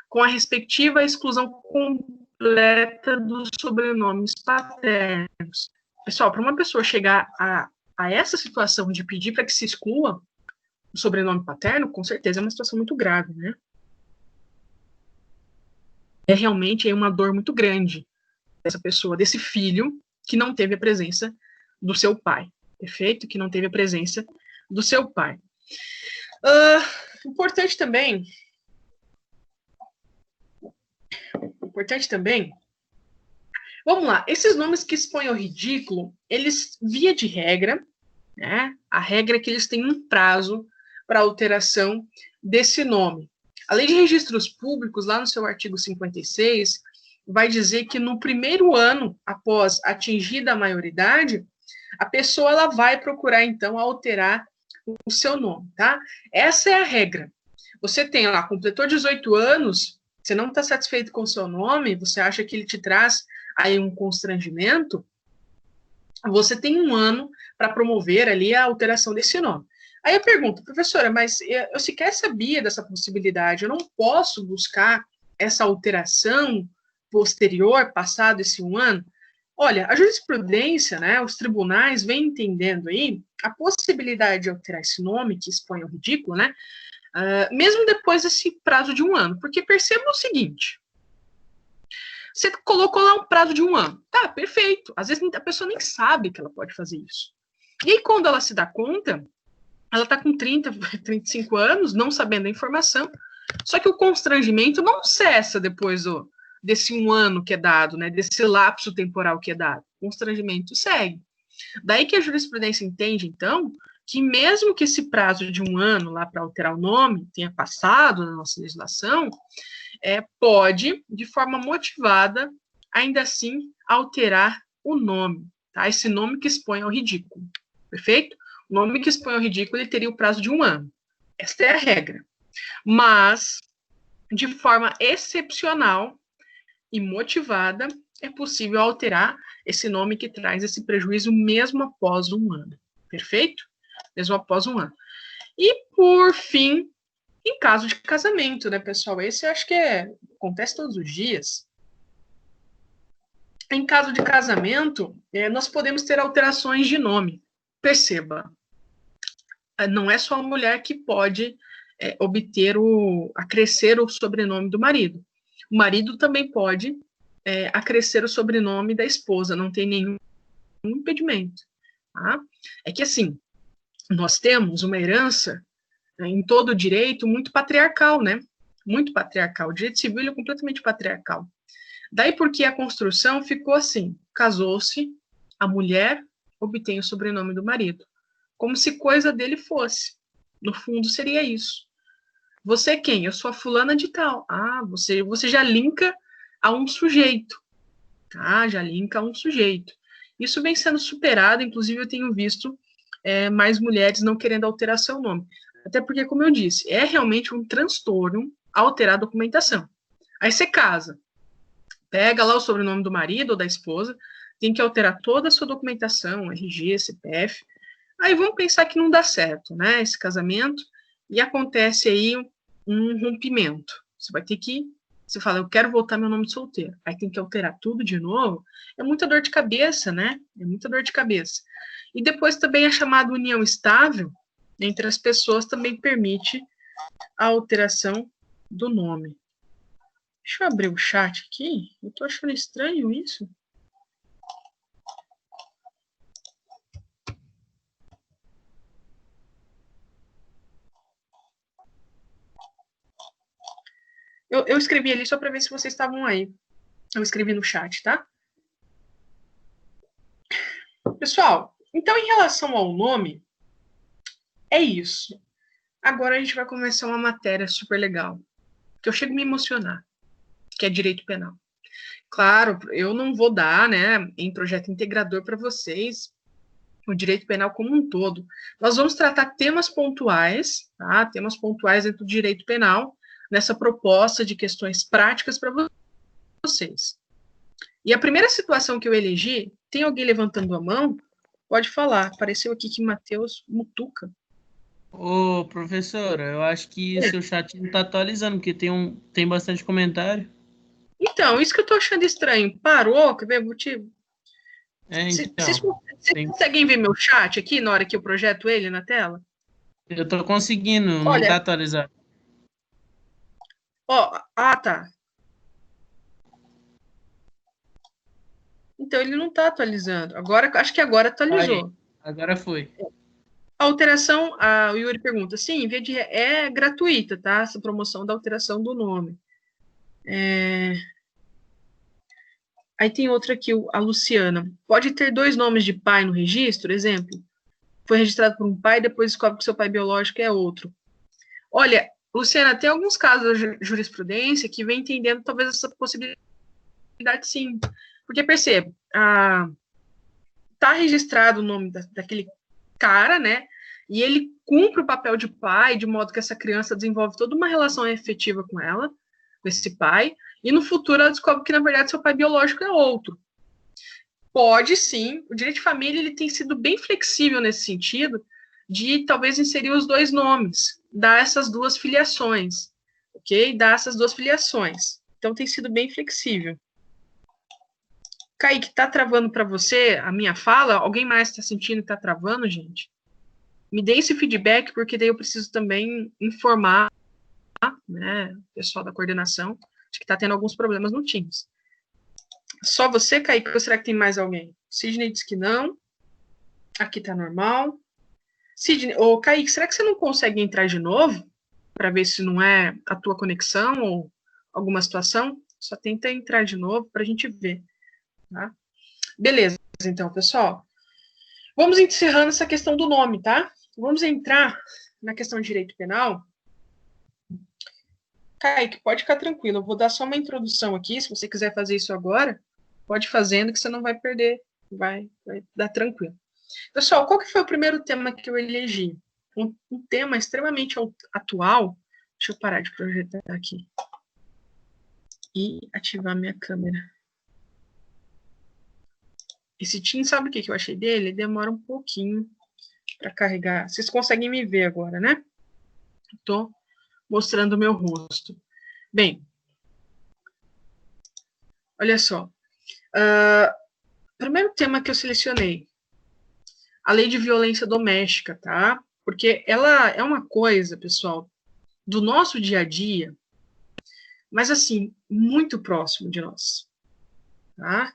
Speaker 1: com a respectiva exclusão completa dos sobrenomes paternos. Pessoal, para uma pessoa chegar a essa situação de pedir para que se exclua o sobrenome paterno, com certeza é uma situação muito grave, né? É realmente uma dor muito grande dessa pessoa, desse filho, que não teve a presença do seu pai. Perfeito? Que não teve a presença do seu pai. Importante também, vamos lá, esses nomes que expõem ao ridículo, eles, via de regra, né, a regra é que eles têm um prazo para alteração desse nome. A Lei de Registros Públicos, lá no seu artigo 56, vai dizer que no primeiro ano após atingida a maioridade, a pessoa ela vai procurar, então, alterar o seu nome, tá? Essa é a regra. Você tem lá, completou 18 anos, você não está satisfeito com o seu nome, você acha que ele te traz aí um constrangimento, você tem um ano para promover ali a alteração desse nome. Aí eu pergunto, professora, mas eu sequer sabia dessa possibilidade, eu não posso buscar essa alteração posterior, passado esse um ano? Olha, a jurisprudência, né, os tribunais vêm entendendo aí a possibilidade de alterar esse nome, que expõe ao ridículo, né, mesmo depois desse prazo de um ano, porque perceba o seguinte, você colocou lá um prazo de um ano, tá, perfeito, às vezes a pessoa nem sabe que ela pode fazer isso, e aí quando ela se dá conta, ela está com 30, 35 anos, não sabendo a informação, só que o constrangimento não cessa depois desse um ano que é dado, né, desse lapso temporal que é dado. O constrangimento segue. Daí que a jurisprudência entende, então, que mesmo que esse prazo de um ano lá para alterar o nome tenha passado na nossa legislação, pode, de forma motivada, ainda assim alterar o nome, tá? Esse nome que expõe ao ridículo, perfeito? O nome que expõe ao ridículo, ele teria o prazo de um ano. Esta é a regra. Mas, de forma excepcional e motivada, é possível alterar esse nome que traz esse prejuízo mesmo após um ano. Perfeito? Mesmo após um ano. E, por fim, em caso de casamento, né, pessoal? Esse eu acho que acontece todos os dias. Em caso de casamento, nós podemos ter alterações de nome. Perceba, não é só a mulher que pode acrescer o sobrenome do marido. O marido também pode acrescer o sobrenome da esposa, não tem nenhum impedimento. Tá? É que, assim, nós temos uma herança em todo o direito muito patriarcal, né? Muito patriarcal. O direito civil é completamente patriarcal. Daí porque a construção ficou assim, casou-se, a mulher obtém o sobrenome do marido, como se coisa dele fosse. No fundo, seria isso. Você é quem? Eu sou a fulana de tal. Ah, você já linka a um sujeito. Tá? Já linka a um sujeito. Isso vem sendo superado, inclusive eu tenho visto mais mulheres não querendo alterar seu nome. Até porque, como eu disse, é realmente um transtorno alterar a documentação. Aí você casa, pega lá o sobrenome do marido ou da esposa, tem que alterar toda a sua documentação, RG, CPF. Aí vamos pensar que não dá certo, né, esse casamento, e acontece aí um rompimento. Você vai ter que, você fala, eu quero voltar meu nome de solteiro. Aí tem que alterar tudo de novo. É muita dor de cabeça, né? É muita dor de cabeça. E depois também a chamada união estável entre as pessoas também permite a alteração do nome. Deixa eu abrir o chat aqui. Eu tô achando estranho isso. Eu escrevi ali só para ver se vocês estavam aí. Eu escrevi no chat, tá? Pessoal, então em relação ao nome, é isso. Agora a gente vai começar uma matéria super legal, que eu chego a me emocionar, que é direito penal. Claro, eu não vou dar, né, em projeto integrador para vocês o direito penal como um todo. Nós vamos tratar temas pontuais, tá? Temas pontuais dentro do direito penal, nessa proposta de questões práticas para vocês. E a primeira situação que eu elegi, tem alguém levantando a mão? Pode falar. Apareceu aqui que Matheus Mutuca.
Speaker 2: Ô, professora, eu acho que o seu chat não está atualizando, porque tem bastante comentário.
Speaker 1: Então, isso que eu estou achando estranho. Parou? Quer ver? Vocês conseguem ver meu chat aqui na hora que eu projeto ele na tela?
Speaker 2: Eu estou conseguindo, não está atualizado.
Speaker 1: Tá. Então ele não está atualizando. Agora, acho que agora atualizou.
Speaker 2: Aí, agora foi.
Speaker 1: A alteração, o Yuri pergunta, sim, é gratuita, tá? Essa promoção da alteração do nome. Aí tem outra aqui, a Luciana. Pode ter 2 nomes de pai no registro, exemplo? Foi registrado por um pai, depois descobre que seu pai biológico é outro. Olha, Luciana, tem alguns casos da jurisprudência que vem entendendo talvez essa possibilidade sim. Porque perceba, tá registrado o nome daquele cara, né? E ele cumpre o papel de pai, de modo que essa criança desenvolve toda uma relação efetiva com ela, com esse pai, e no futuro ela descobre que, na verdade, seu pai biológico é outro. Pode sim, o direito de família ele tem sido bem flexível nesse sentido, de talvez inserir os 2 nomes, dar essas 2 filiações, ok? Dar essas 2 filiações. Então tem sido bem flexível. Kaique, tá travando para você a minha fala? Alguém mais está sentindo que tá travando, gente? Me dê esse feedback, porque daí eu preciso também informar, né, o pessoal da coordenação de que está tendo alguns problemas no Teams. Só você, Kaique, ou será que tem mais alguém? Sidney diz que não. Aqui tá normal. Sidney, Kaique, será que você não consegue entrar de novo? Para ver se não é a tua conexão ou alguma situação? Só tenta entrar de novo para a gente ver. Tá? Beleza, então, pessoal. Vamos encerrando essa questão do nome, tá? Vamos entrar na questão de direito penal. Kaique, pode ficar tranquilo. Eu vou dar só uma introdução aqui. Se você quiser fazer isso agora, pode fazendo que você não vai perder. Vai dar tranquilo. Pessoal, qual que foi o primeiro tema que eu elegi? Um tema extremamente atual. Deixa eu parar de projetar aqui. E ativar minha câmera. Esse Teams, sabe o que eu achei dele? Ele demora um pouquinho para carregar. Vocês conseguem me ver agora, né? Estou mostrando o meu rosto. Bem, olha só. Primeiro tema que eu selecionei. A lei de violência doméstica, tá? Porque ela é uma coisa, pessoal, do nosso dia a dia, mas, assim, muito próximo de nós. Tá?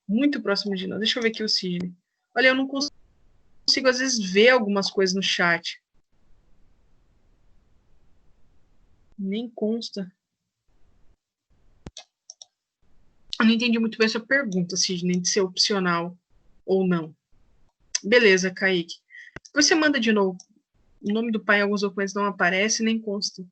Speaker 1: Muito próximo de nós. Deixa eu ver aqui o Sidney. Olha, eu não consigo, às vezes, ver algumas coisas no chat. Nem consta. Eu não entendi muito bem essa pergunta, Sidney, de ser opcional ou não. Beleza, Kaique. Depois você manda de novo. O nome do pai em alguns documentos não aparece, nem consta.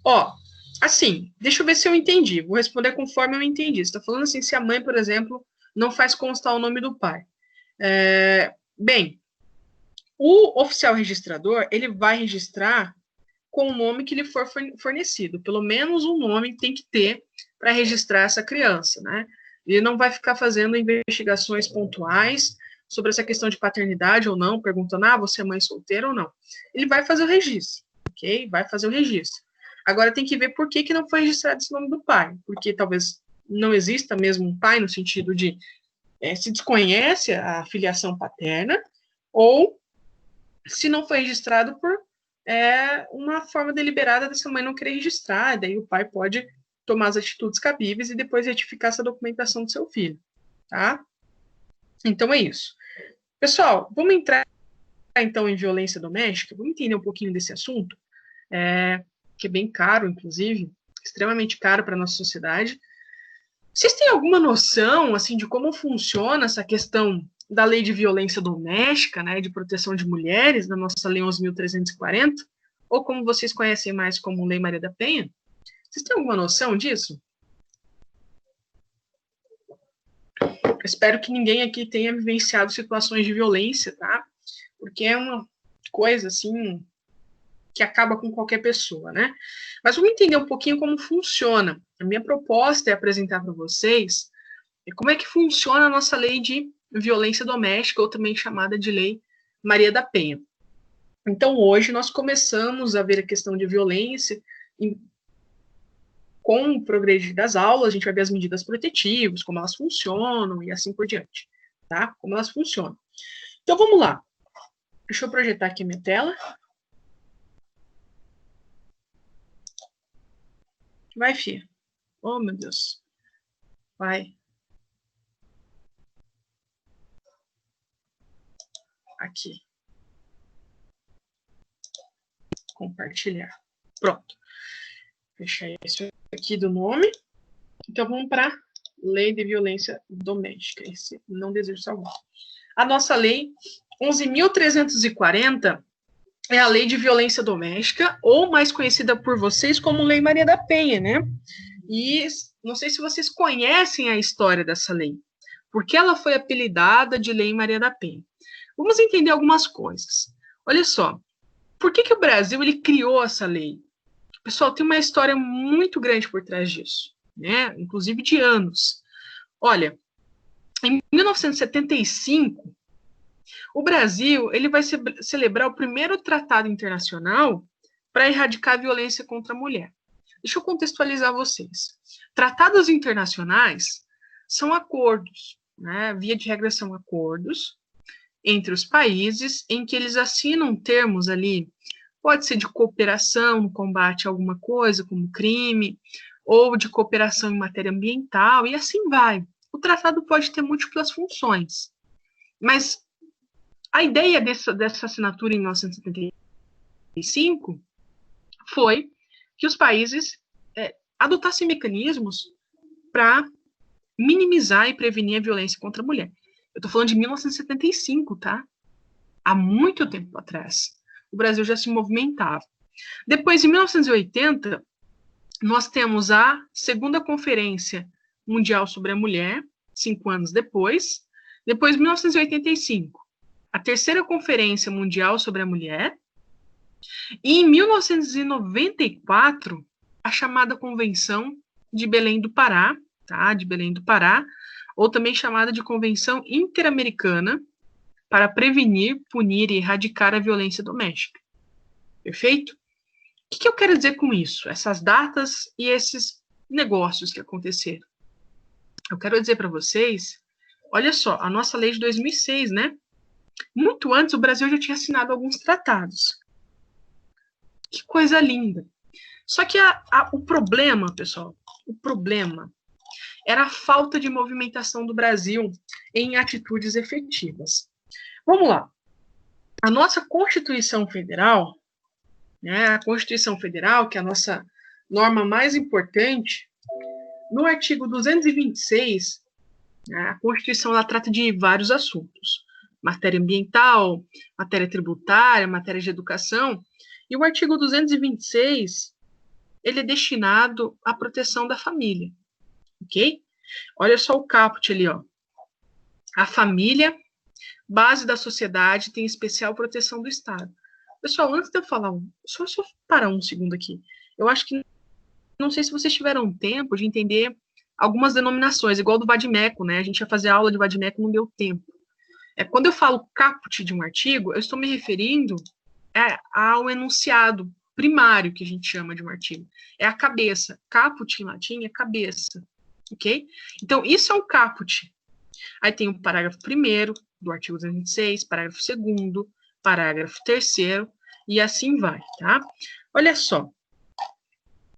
Speaker 1: Ó, assim, deixa eu ver se eu entendi. Vou responder conforme eu entendi. Você está falando assim, se a mãe, por exemplo, não faz constar o nome do pai. Bem, o oficial registrador, ele vai registrar com o nome que lhe for fornecido. Pelo menos um nome tem que ter para registrar essa criança, né? Ele não vai ficar fazendo investigações pontuais sobre essa questão de paternidade ou não, perguntando, você é mãe solteira ou não. Ele vai fazer o registro, ok? Vai fazer o registro. Agora tem que ver por que não foi registrado esse nome do pai, porque talvez não exista mesmo um pai no sentido de se desconhece a filiação paterna, ou se não foi registrado por uma forma deliberada dessa mãe não querer registrar, daí o pai pode tomar as atitudes cabíveis e depois retificar essa documentação do seu filho, tá? Então é isso. Pessoal, vamos entrar então em violência doméstica, vamos entender um pouquinho desse assunto, que é bem caro, inclusive, extremamente caro para a nossa sociedade. Vocês têm alguma noção, assim, de como funciona essa questão da lei de violência doméstica, né, de proteção de mulheres, na nossa lei 11.340, ou como vocês conhecem mais como Lei Maria da Penha? Vocês têm alguma noção disso? Eu espero que ninguém aqui tenha vivenciado situações de violência, tá? Porque é uma coisa, assim, que acaba com qualquer pessoa, né? Mas vamos entender um pouquinho como funciona. A minha proposta é apresentar para vocês como é que funciona a nossa lei de violência doméstica, ou também chamada de Lei Maria da Penha. Então, hoje, nós começamos a ver a questão de violência com o progredir das aulas, a gente vai ver as medidas protetivas, como elas funcionam e assim por diante, tá? Como elas funcionam. Então, vamos lá. Deixa eu projetar aqui a minha tela. Vai, filha. Oh, meu Deus. Vai. Aqui. Compartilhar. Pronto. Fechar isso aqui do nome. Então, vamos para Lei de Violência Doméstica. Esse não desejo salvar. A nossa lei 11.340 é a Lei de Violência Doméstica, ou mais conhecida por vocês como Lei Maria da Penha, né? E não sei se vocês conhecem a história dessa lei. Por que ela foi apelidada de Lei Maria da Penha? Vamos entender algumas coisas. Olha só, por que o Brasil ele criou essa lei? Pessoal, tem uma história muito grande por trás disso, né? Inclusive de anos. Olha, em 1975, o Brasil ele vai celebrar o primeiro tratado internacional para erradicar a violência contra a mulher. Deixa eu contextualizar vocês. Tratados internacionais são acordos, né? Via de regra são acordos entre os países em que eles assinam termos ali, pode ser de cooperação no combate a alguma coisa, como crime, ou de cooperação em matéria ambiental, e assim vai. O tratado pode ter múltiplas funções, mas a ideia dessa assinatura em 1975 foi que os países adotassem mecanismos para minimizar e prevenir a violência contra a mulher. Eu estou falando de 1975, tá? Há muito tempo atrás. O Brasil já se movimentava. Depois, em 1980, nós temos a segunda Conferência Mundial sobre a Mulher, 5 anos depois. Depois, 1985, a terceira Conferência Mundial sobre a Mulher. E em 1994, a chamada Convenção de Belém do Pará, tá? De Belém do Pará, ou também chamada de Convenção Interamericana para prevenir, punir e erradicar a violência doméstica. Perfeito? O que eu quero dizer com isso? Essas datas e esses negócios que aconteceram. Eu quero dizer para vocês, olha só, a nossa lei de 2006, né? Muito antes, o Brasil já tinha assinado alguns tratados. Que coisa linda. Só que o problema, pessoal, o problema era a falta de movimentação do Brasil em atitudes efetivas. Vamos lá. A nossa Constituição Federal, né, a Constituição Federal, que é a nossa norma mais importante, no artigo 226, a Constituição ela trata de vários assuntos. Matéria ambiental, matéria tributária, matéria de educação. E o artigo 226, ele é destinado à proteção da família. Ok? Olha só o caput ali, ó. A família, base da sociedade, tem especial proteção do Estado. Pessoal, antes de eu falar, só parar um segundo aqui. Eu acho que, não sei se vocês tiveram tempo de entender algumas denominações, igual do vadimeco, né? A gente ia fazer aula de vadimeco, não deu tempo. Quando eu falo caput de um artigo, eu estou me referindo ao enunciado primário, que a gente chama de um artigo. É a cabeça. Caput, em latim, é cabeça. Ok? Então, isso é um caput. Aí tem o parágrafo 1º do artigo 226, parágrafo 2º, parágrafo 3º, e assim vai, tá? Olha só.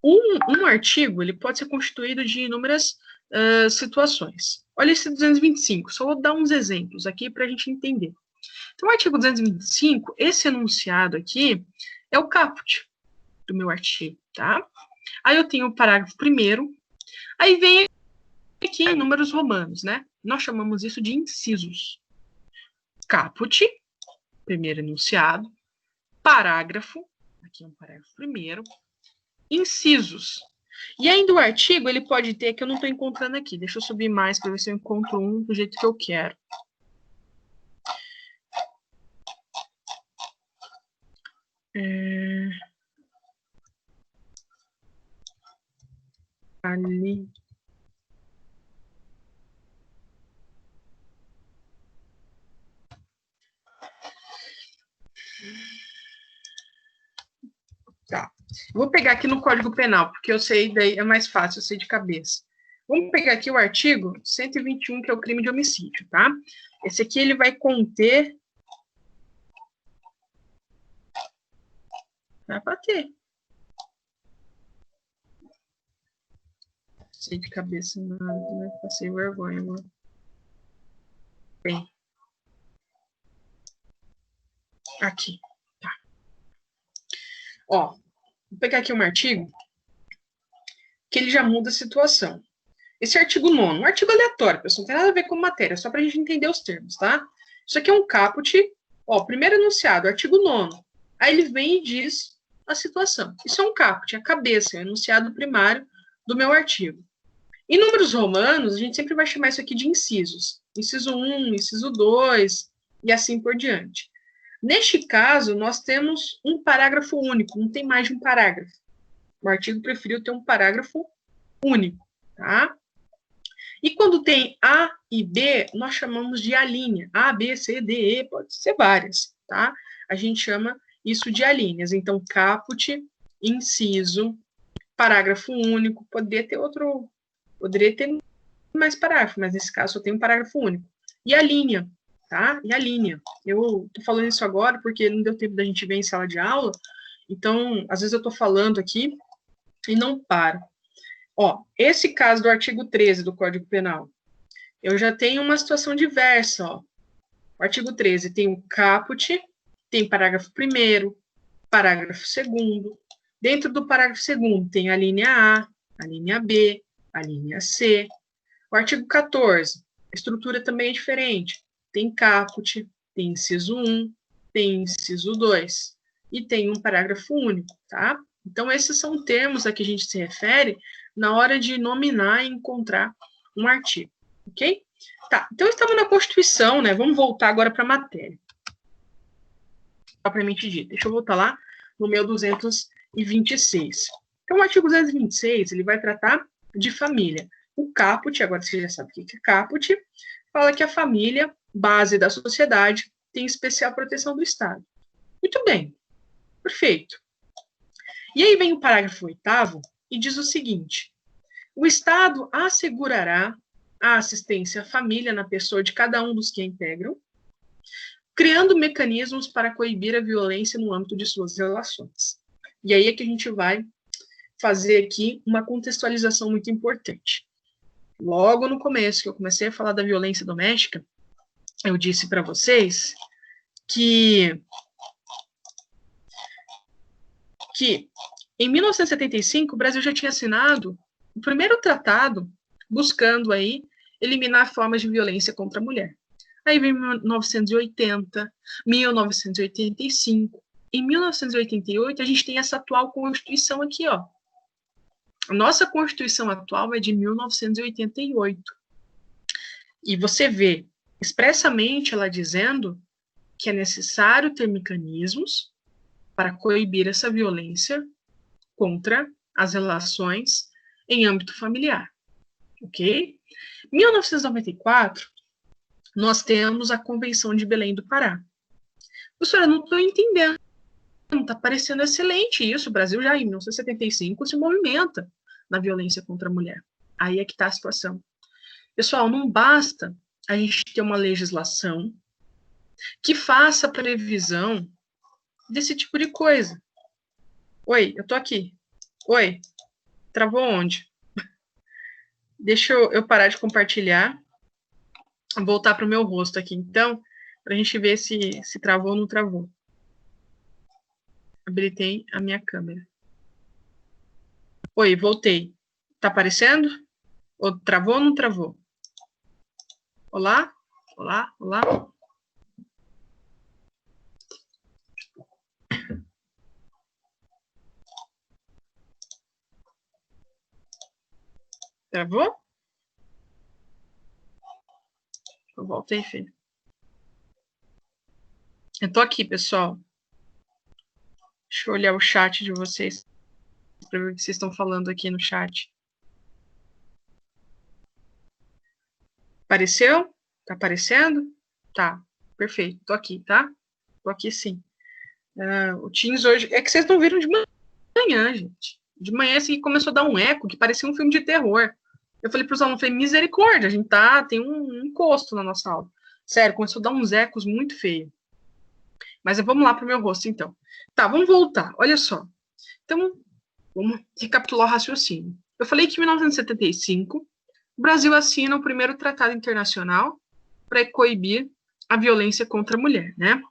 Speaker 1: Um artigo, ele pode ser constituído de inúmeras situações. Olha esse 225, só vou dar uns exemplos aqui para a gente entender. Então, o artigo 225, esse enunciado aqui, é o caput do meu artigo, tá? Aí eu tenho o parágrafo 1º, aí vem aqui em números romanos, né? Nós chamamos isso de incisos. Caput, primeiro enunciado, parágrafo, aqui é um parágrafo 1º, incisos. E ainda o artigo, ele pode ter, que eu não estou encontrando aqui, deixa eu subir mais para ver se eu encontro um do jeito que eu quero. Ali. Tá. Vou pegar aqui no Código Penal, porque eu sei, daí é mais fácil, eu sei de cabeça. Vamos pegar aqui o artigo 121, que é o crime de homicídio, tá? Esse aqui, ele vai conter... Vai bater. Sei de cabeça nada, né? Passei vergonha, mano. Bem. Aqui, tá. Ó, vou pegar aqui um artigo que ele já muda a situação. Esse artigo 9º, um artigo aleatório, pessoal, não tem nada a ver com matéria, só para a gente entender os termos, tá? Isso aqui é um caput, ó, primeiro enunciado, artigo 9º. Aí ele vem e diz a situação. Isso é um caput, é a cabeça, é o enunciado primário do meu artigo. Em números romanos, a gente sempre vai chamar isso aqui de incisos. Inciso 1, inciso 2, e assim por diante. Neste caso, nós temos um parágrafo único, não tem mais de um parágrafo. O artigo preferiu ter um parágrafo único, tá? E quando tem A e B, nós chamamos de alínea. A, B, C, D, E, pode ser várias, tá? A gente chama isso de alíneas. Então, caput, inciso, parágrafo único, poderia ter mais parágrafo, mas nesse caso só tem um parágrafo único. E a linha, tá? E a linha. Eu tô falando isso agora porque não deu tempo da gente ver em sala de aula, então, às vezes eu tô falando aqui e não paro. Ó, esse caso do artigo 13 do Código Penal, eu já tenho uma situação diversa, ó. O artigo 13 tem o caput, tem parágrafo 1º, parágrafo 2º, Dentro do parágrafo 2º, tem a linha A, a linha B, a linha C. O artigo 14, a estrutura também é diferente. Tem caput, tem inciso 1, tem inciso 2 e tem um parágrafo único, tá? Então, esses são termos a que a gente se refere na hora de nominar e encontrar um artigo, ok? Tá, então estamos na Constituição, né? Vamos voltar agora para a matéria. Propriamente dito. Deixa eu voltar lá no meu 226. Então, o artigo 226, ele vai tratar de família. O caput, agora você já sabe o que é caput, fala que a família, base da sociedade, tem especial proteção do Estado. Muito bem, perfeito. E aí vem o parágrafo 8º e diz o seguinte: o Estado assegurará a assistência à família na pessoa de cada um dos que a integram, criando mecanismos para coibir a violência no âmbito de suas relações. E aí é que a gente vai fazer aqui uma contextualização muito importante. Logo no começo, que eu comecei a falar da violência doméstica, eu disse para vocês que em 1975 o Brasil já tinha assinado o primeiro tratado buscando aí eliminar formas de violência contra a mulher. Aí vem 1980, 1985. Em 1988, a gente tem essa atual Constituição aqui, ó. A nossa Constituição atual é de 1988. E você vê expressamente ela dizendo que é necessário ter mecanismos para coibir essa violência contra as relações em âmbito familiar. Ok? Em 1994, nós temos a Convenção de Belém do Pará. Professora, não estou entendendo. Está parecendo excelente isso. O Brasil já em 1975 se movimenta na violência contra a mulher. Aí é que está a situação. Pessoal, não basta a gente ter uma legislação que faça previsão desse tipo de coisa. Oi, eu tô aqui. Oi, travou onde? Deixa eu parar de compartilhar. Voltar para o meu rosto aqui, então, para a gente ver se travou ou não travou. Habilitei a minha câmera. Oi, voltei. Tá aparecendo? Ou travou ou não travou? Olá? Olá? Olá? Travou? Eu voltei, filho. Eu tô aqui, pessoal. Deixa eu olhar o chat de vocês para ver o que vocês estão falando aqui no chat. Apareceu? Tá aparecendo? Tá, perfeito. Tô aqui, tá? Tô aqui sim. O Teams hoje... É que vocês não viram de manhã, gente. De manhã esse aqui começou a dar um eco que parecia um filme de terror. Eu falei para os alunos, falei, misericórdia, a gente tem um encosto na nossa aula. Sério, começou a dar uns ecos muito feios. Mas vamos lá para o meu rosto, então. Tá, vamos voltar. Olha só. Então, vamos recapitular o raciocínio. Eu falei que em 1975, o Brasil assina o primeiro tratado internacional para coibir a violência contra a mulher, né?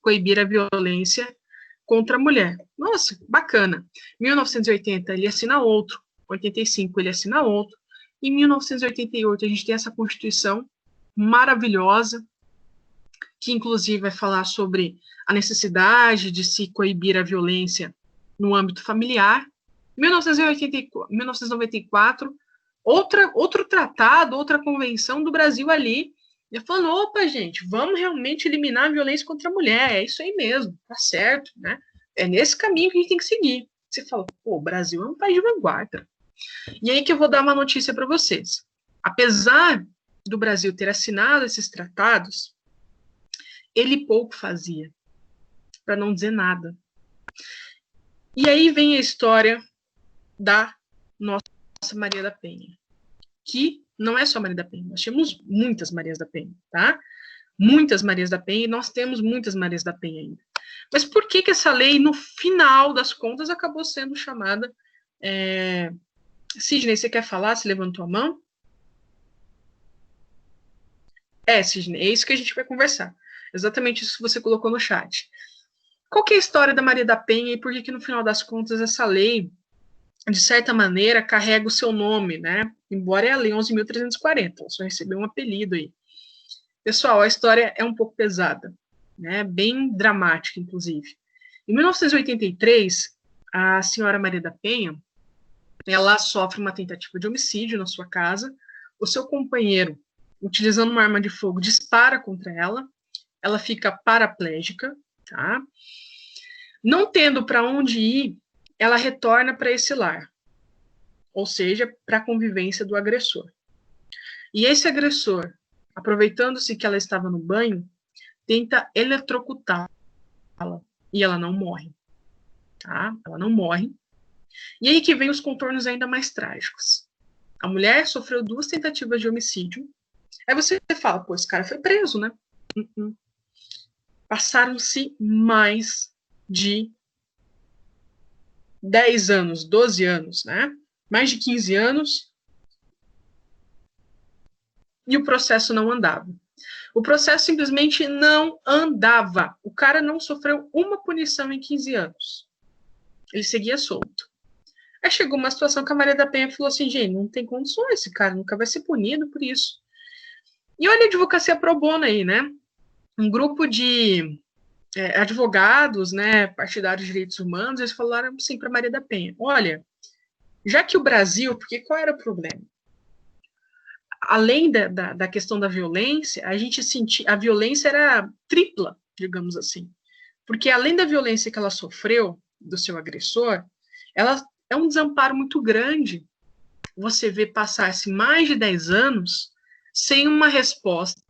Speaker 1: Coibir a violência contra a mulher. Nossa, bacana. Em 1980, ele assina outro. Em 85, ele assina outro. Em 1988, a gente tem essa Constituição maravilhosa, que inclusive vai falar sobre a necessidade de se coibir a violência no âmbito familiar. Em 1994, outro tratado, outra convenção do Brasil ali, falando, opa, gente, vamos realmente eliminar a violência contra a mulher, é isso aí mesmo, tá certo, né? É nesse caminho que a gente tem que seguir. Você fala, pô, o Brasil é um país de vanguarda. E aí que eu vou dar uma notícia para vocês. Apesar do Brasil ter assinado esses tratados, ele pouco fazia, para não dizer nada. E aí vem a história da nossa Maria da Penha, que não é só Maria da Penha, nós temos muitas Marias da Penha, tá? Muitas Marias da Penha, e nós temos muitas Marias da Penha ainda. Mas por que essa lei, no final das contas, acabou sendo chamada... Sidney, você quer falar? Você levantou a mão? Sidney, é isso que a gente vai conversar. Exatamente isso que você colocou no chat. Qual que é a história da Maria da Penha e por que no final das contas essa lei, de certa maneira, carrega o seu nome, né? Embora é a Lei 11.340, só recebeu um apelido aí. Pessoal, a história é um pouco pesada, né? Bem dramática, inclusive. Em 1983, a senhora Maria da Penha, ela sofre uma tentativa de homicídio na sua casa. O seu companheiro, utilizando uma arma de fogo, dispara contra ela. Ela fica paraplégica, tá? Não tendo para onde ir, ela retorna para esse lar, ou seja, para a convivência do agressor. E esse agressor, aproveitando-se que ela estava no banho, tenta eletrocutá-la e ela não morre, tá? Ela não morre. E aí que vem os contornos ainda mais trágicos. A mulher sofreu 2 tentativas de homicídio. Aí você fala, pô, esse cara foi preso, né? Passaram-se mais de 10 anos, 12 anos, né? Mais de 15 anos. E o processo não andava. O processo simplesmente não andava. O cara não sofreu uma punição em 15 anos. Ele seguia solto. Aí chegou uma situação que a Maria da Penha falou assim, gente, não tem condições, esse cara nunca vai ser punido por isso. E olha a advocacia pro bono aí, né? Um grupo de advogados, né, partidários de direitos humanos, eles falaram assim para Maria da Penha, olha, já que o Brasil, porque qual era o problema? Além da questão da violência, a gente sentia, a violência era tripla, digamos assim, porque além da violência que ela sofreu do seu agressor, ela é um desamparo muito grande você vê passar-se mais de 10 anos sem uma resposta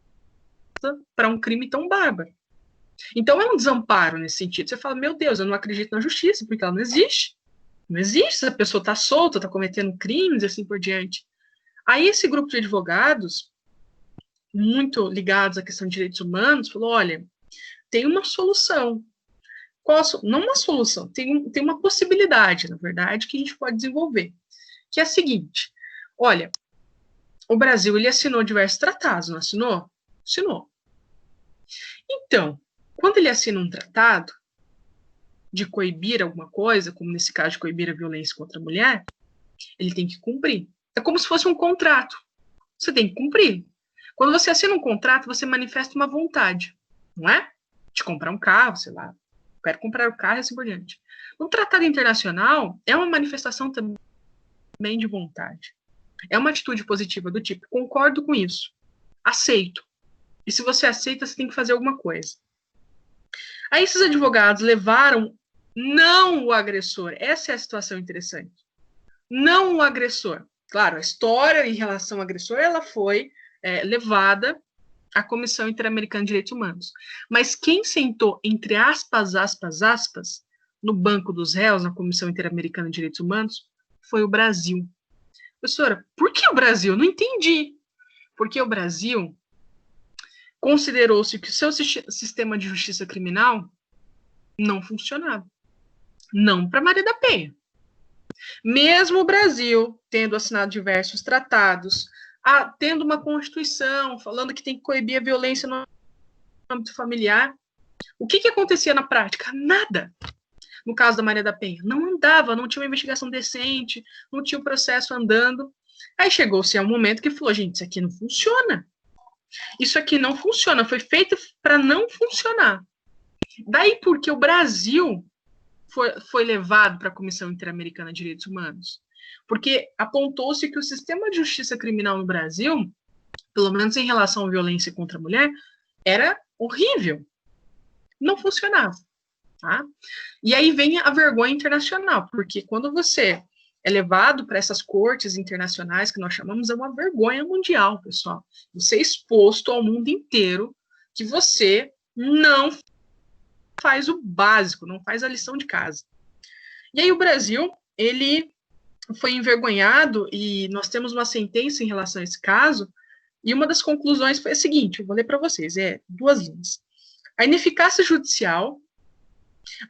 Speaker 1: para um crime tão bárbaro. Então é um desamparo nesse sentido. Você fala, meu Deus, eu não acredito na justiça, porque ela não existe. Não existe, essa pessoa está solta, está cometendo crimes e assim por diante. Aí esse grupo de advogados, muito ligados à questão de direitos humanos, falou, olha, tem uma solução. Não uma solução, tem uma possibilidade, na verdade, que a gente pode desenvolver, que é a seguinte, olha, o Brasil, ele assinou diversos tratados, não assinou? Assinou. Então, quando ele assina um tratado de coibir alguma coisa, como nesse caso de coibir a violência contra a mulher, ele tem que cumprir. É como se fosse um contrato. Você tem que cumprir. Quando você assina um contrato, você manifesta uma vontade, não é? De comprar um carro, sei lá. Quero comprar o carro e assim por diante. Um tratado internacional é uma manifestação também de vontade. É uma atitude positiva do tipo, concordo com isso, aceito. E se você aceita, você tem que fazer alguma coisa. Aí esses advogados levaram não o agressor. Essa é a situação interessante. Não o agressor. Claro, a história em relação ao agressor, ela foi levada à Comissão Interamericana de Direitos Humanos. Mas quem sentou, entre aspas, no banco dos réus, na Comissão Interamericana de Direitos Humanos, foi o Brasil. Professora, por que o Brasil? Não entendi. Porque o Brasil considerou-se que o seu sistema de justiça criminal não funcionava. Não para Maria da Penha. Mesmo o Brasil tendo assinado diversos tratados, tendo uma Constituição falando que tem que coibir a violência no âmbito familiar, o que acontecia na prática? Nada. No caso da Maria da Penha, não andava, não tinha uma investigação decente, não tinha o processo andando. Aí chegou-se a um momento que falou, gente, isso aqui não funciona. Isso aqui não funciona, foi feito para não funcionar. Daí porque o Brasil foi levado para a Comissão Interamericana de Direitos Humanos. Porque apontou-se que o sistema de justiça criminal no Brasil, pelo menos em relação à violência contra a mulher, era horrível. Não funcionava. Tá? E aí vem a vergonha internacional, porque quando você é levado para essas cortes internacionais, que nós chamamos, é uma vergonha mundial, pessoal. Você é exposto ao mundo inteiro que você não faz o básico, não faz a lição de casa. E aí o Brasil, ele foi envergonhado, e nós temos uma sentença em relação a esse caso, e uma das conclusões foi a seguinte, eu vou ler para vocês, 2 linhas. A ineficácia judicial,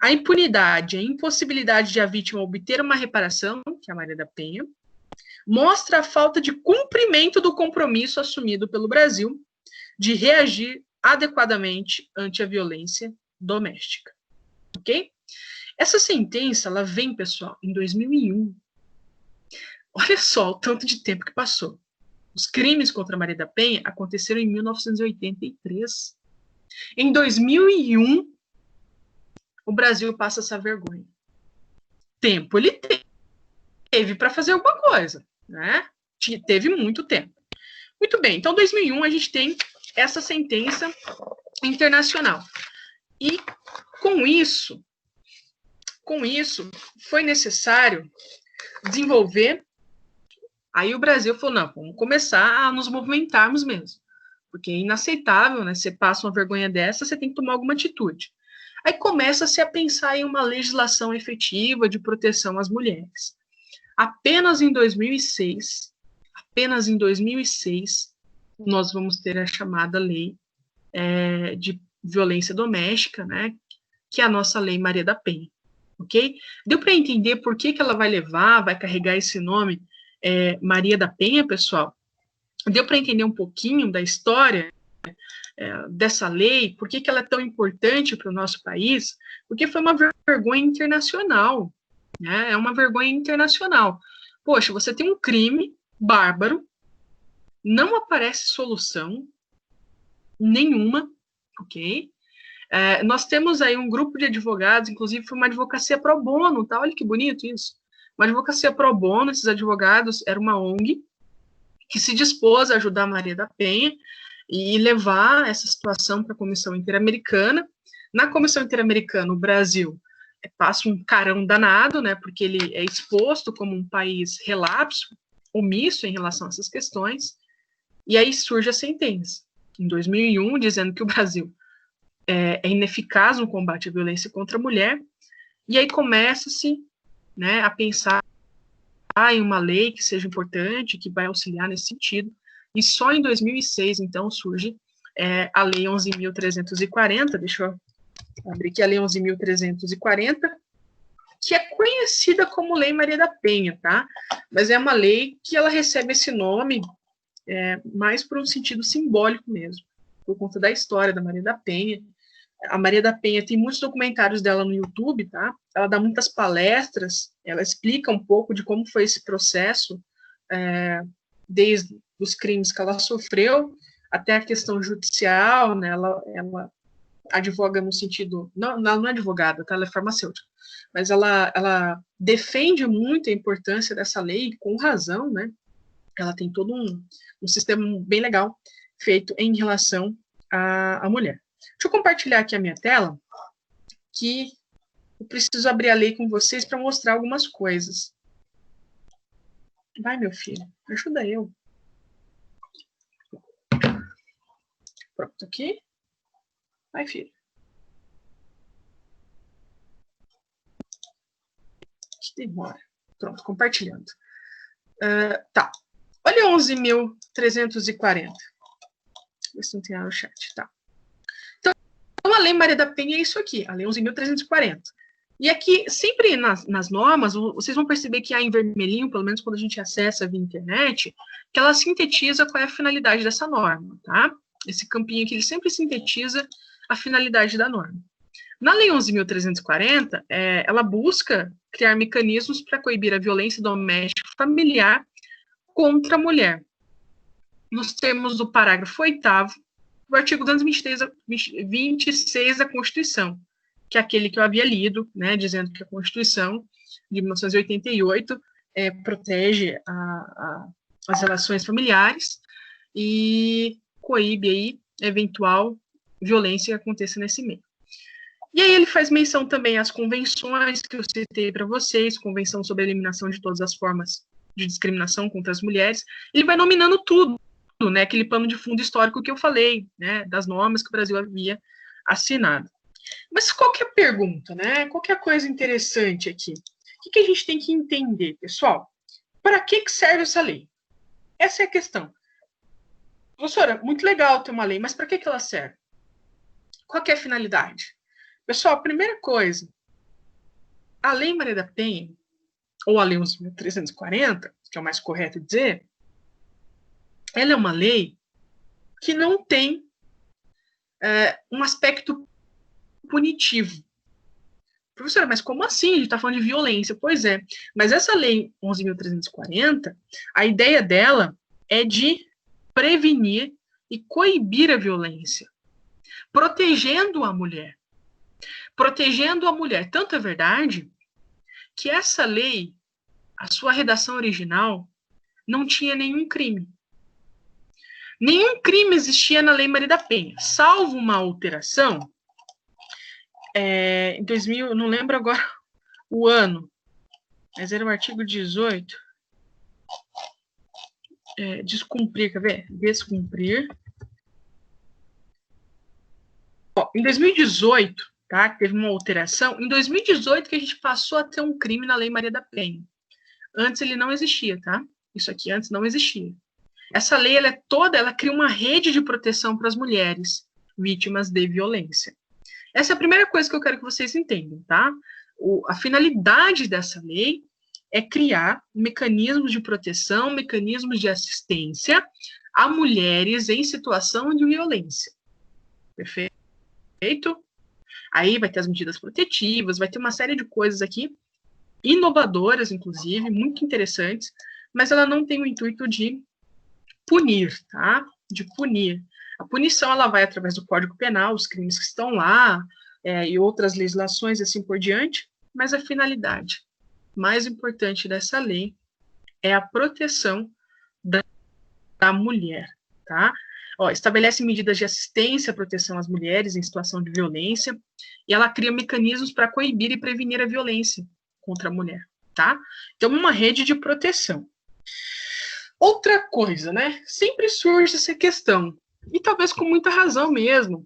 Speaker 1: a impunidade, a impossibilidade de a vítima obter uma reparação, que é a Maria da Penha, mostra a falta de cumprimento do compromisso assumido pelo Brasil de reagir adequadamente ante a violência doméstica. ok? Essa sentença, ela vem, pessoal, em 2001. Olha só o tanto de tempo que passou. Os crimes contra Maria da Penha aconteceram em 1983. Em 2001, o Brasil passa essa vergonha. Tempo ele teve para fazer alguma coisa, né? Teve muito tempo. Muito bem, então 2001 a gente tem essa sentença internacional. E com isso foi necessário desenvolver. Aí o Brasil falou, não, vamos começar a nos movimentarmos mesmo. Porque é inaceitável, né? Você passa uma vergonha dessa, você tem que tomar alguma atitude. Aí começa-se a pensar em uma legislação efetiva de proteção às mulheres. Apenas em 2006, nós vamos ter a chamada lei de violência doméstica, né? Que é a nossa lei Maria da Penha, ok? Deu para entender por que ela vai carregar esse nome Maria da Penha, pessoal? Deu para entender um pouquinho da história dessa lei, por que ela é tão importante para o nosso país? Porque foi uma vergonha internacional, né? É uma vergonha internacional. Poxa, você tem um crime bárbaro, não aparece solução nenhuma, ok? Nós temos aí um grupo de advogados, inclusive foi uma advocacia pro bono, tá? Olha que bonito isso. Uma advocacia pro bono, esses advogados, era uma ONG que se dispôs a ajudar a Maria da Penha e levar essa situação para a Comissão Interamericana. Na Comissão Interamericana, o Brasil passa um carão danado, né, porque ele é exposto como um país relapso, omisso em relação a essas questões, e aí surge a sentença, em 2001, dizendo que o Brasil é ineficaz no combate à violência contra a mulher, e aí começa-se, né, a pensar em uma lei que seja importante, que vai auxiliar nesse sentido, e só em 2006, então, surge a Lei 11.340, deixa eu abrir aqui a Lei 11.340, que é conhecida como Lei Maria da Penha, tá? Mas é uma lei que ela recebe esse nome mais por um sentido simbólico mesmo, por conta da história da Maria da Penha. A Maria da Penha tem muitos documentários dela no YouTube, tá? Ela dá muitas palestras, ela explica um pouco de como foi esse processo, desde os crimes que ela sofreu até a questão judicial, né? Ela advoga no sentido... Não, ela não é advogada, tá? Ela é farmacêutica. Mas ela defende muito a importância dessa lei, com razão, né? Ela tem todo um sistema bem legal feito em relação à mulher. Deixa eu compartilhar aqui a minha tela, que eu preciso abrir a lei com vocês para mostrar algumas coisas. Vai, meu filho, ajuda eu. Pronto, aqui. Vai, filho. Que demora. Pronto, compartilhando. Tá. Olha 11.340. Vê se não tem nada no chat. Tá. Então, a Lei Maria da Penha é isso aqui, a Lei 11.340. E aqui, sempre nas normas, vocês vão perceber que há em vermelhinho, pelo menos quando a gente acessa via internet, que ela sintetiza qual é a finalidade dessa norma, tá? Esse campinho aqui, ele sempre sintetiza a finalidade da norma. Na Lei 11.340, ela busca criar mecanismos para coibir a violência doméstica familiar contra a mulher. Nos termos do parágrafo 8º, do artigo 226 da Constituição, que é aquele que eu havia lido, né, dizendo que a Constituição de 1988 protege as relações familiares e coíbe aí eventual violência que aconteça nesse meio. E aí ele faz menção também às convenções que eu citei para vocês, Convenção sobre a Eliminação de Todas as Formas de Discriminação contra as Mulheres. Ele vai nominando tudo, né, aquele pano de fundo histórico que eu falei, né, das normas que o Brasil havia assinado. Mas qual que é a pergunta, né? Qual que é a coisa interessante aqui? O que a gente tem que entender, pessoal? Para que serve essa lei? Essa é a questão. Professora, muito legal ter uma lei, mas para que ela serve? Qual que é a finalidade? Pessoal, a primeira coisa, a Lei Maria da Penha, ou a Lei 11.340, que é o mais correto dizer, ela é uma lei que não tem um aspecto punitivo. Professora, mas como assim? A gente está falando de violência. Pois é, mas essa lei 11.340, a ideia dela é de prevenir e coibir a violência, protegendo a mulher. Protegendo a mulher. Tanto é verdade que essa lei, a sua redação original, não tinha nenhum crime. Nenhum crime existia na Lei Maria da Penha, salvo uma alteração em 2000, não lembro agora o ano, mas era o artigo 18. Descumprir, quer ver? Descumprir. Em 2018, tá? Teve uma alteração. Em 2018 que a gente passou a ter um crime na Lei Maria da Penha. Antes ele não existia, tá? Isso aqui antes não existia. Essa lei, ela cria uma rede de proteção para as mulheres vítimas de violência. Essa é a primeira coisa que eu quero que vocês entendam, tá? A finalidade dessa lei é criar mecanismos de proteção, mecanismos de assistência a mulheres em situação de violência. Perfeito? Aí vai ter as medidas protetivas, vai ter uma série de coisas aqui, inovadoras, inclusive, muito interessantes, mas ela não tem o intuito de punir, tá? De punir. A punição, ela vai através do Código Penal, os crimes que estão lá, e outras legislações, assim por diante, mas a finalidade mais importante dessa lei é a proteção da mulher, tá? Estabelece medidas de assistência, proteção às mulheres em situação de violência, e ela cria mecanismos para coibir e prevenir a violência contra a mulher, tá? Então, uma rede de proteção. Outra coisa, né? Sempre surge essa questão, e talvez com muita razão mesmo.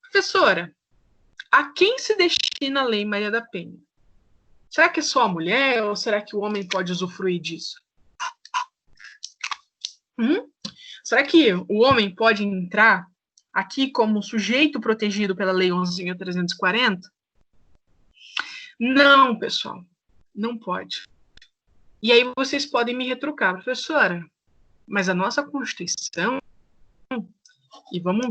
Speaker 1: Professora, a quem se destina a Lei Maria da Penha? Será que é só a mulher ou será que o homem pode usufruir disso? Será que o homem pode entrar aqui como sujeito protegido pela Lei 11.340? Não, pessoal, não pode. E aí vocês podem me retrucar, professora, mas a nossa Constituição, e vamos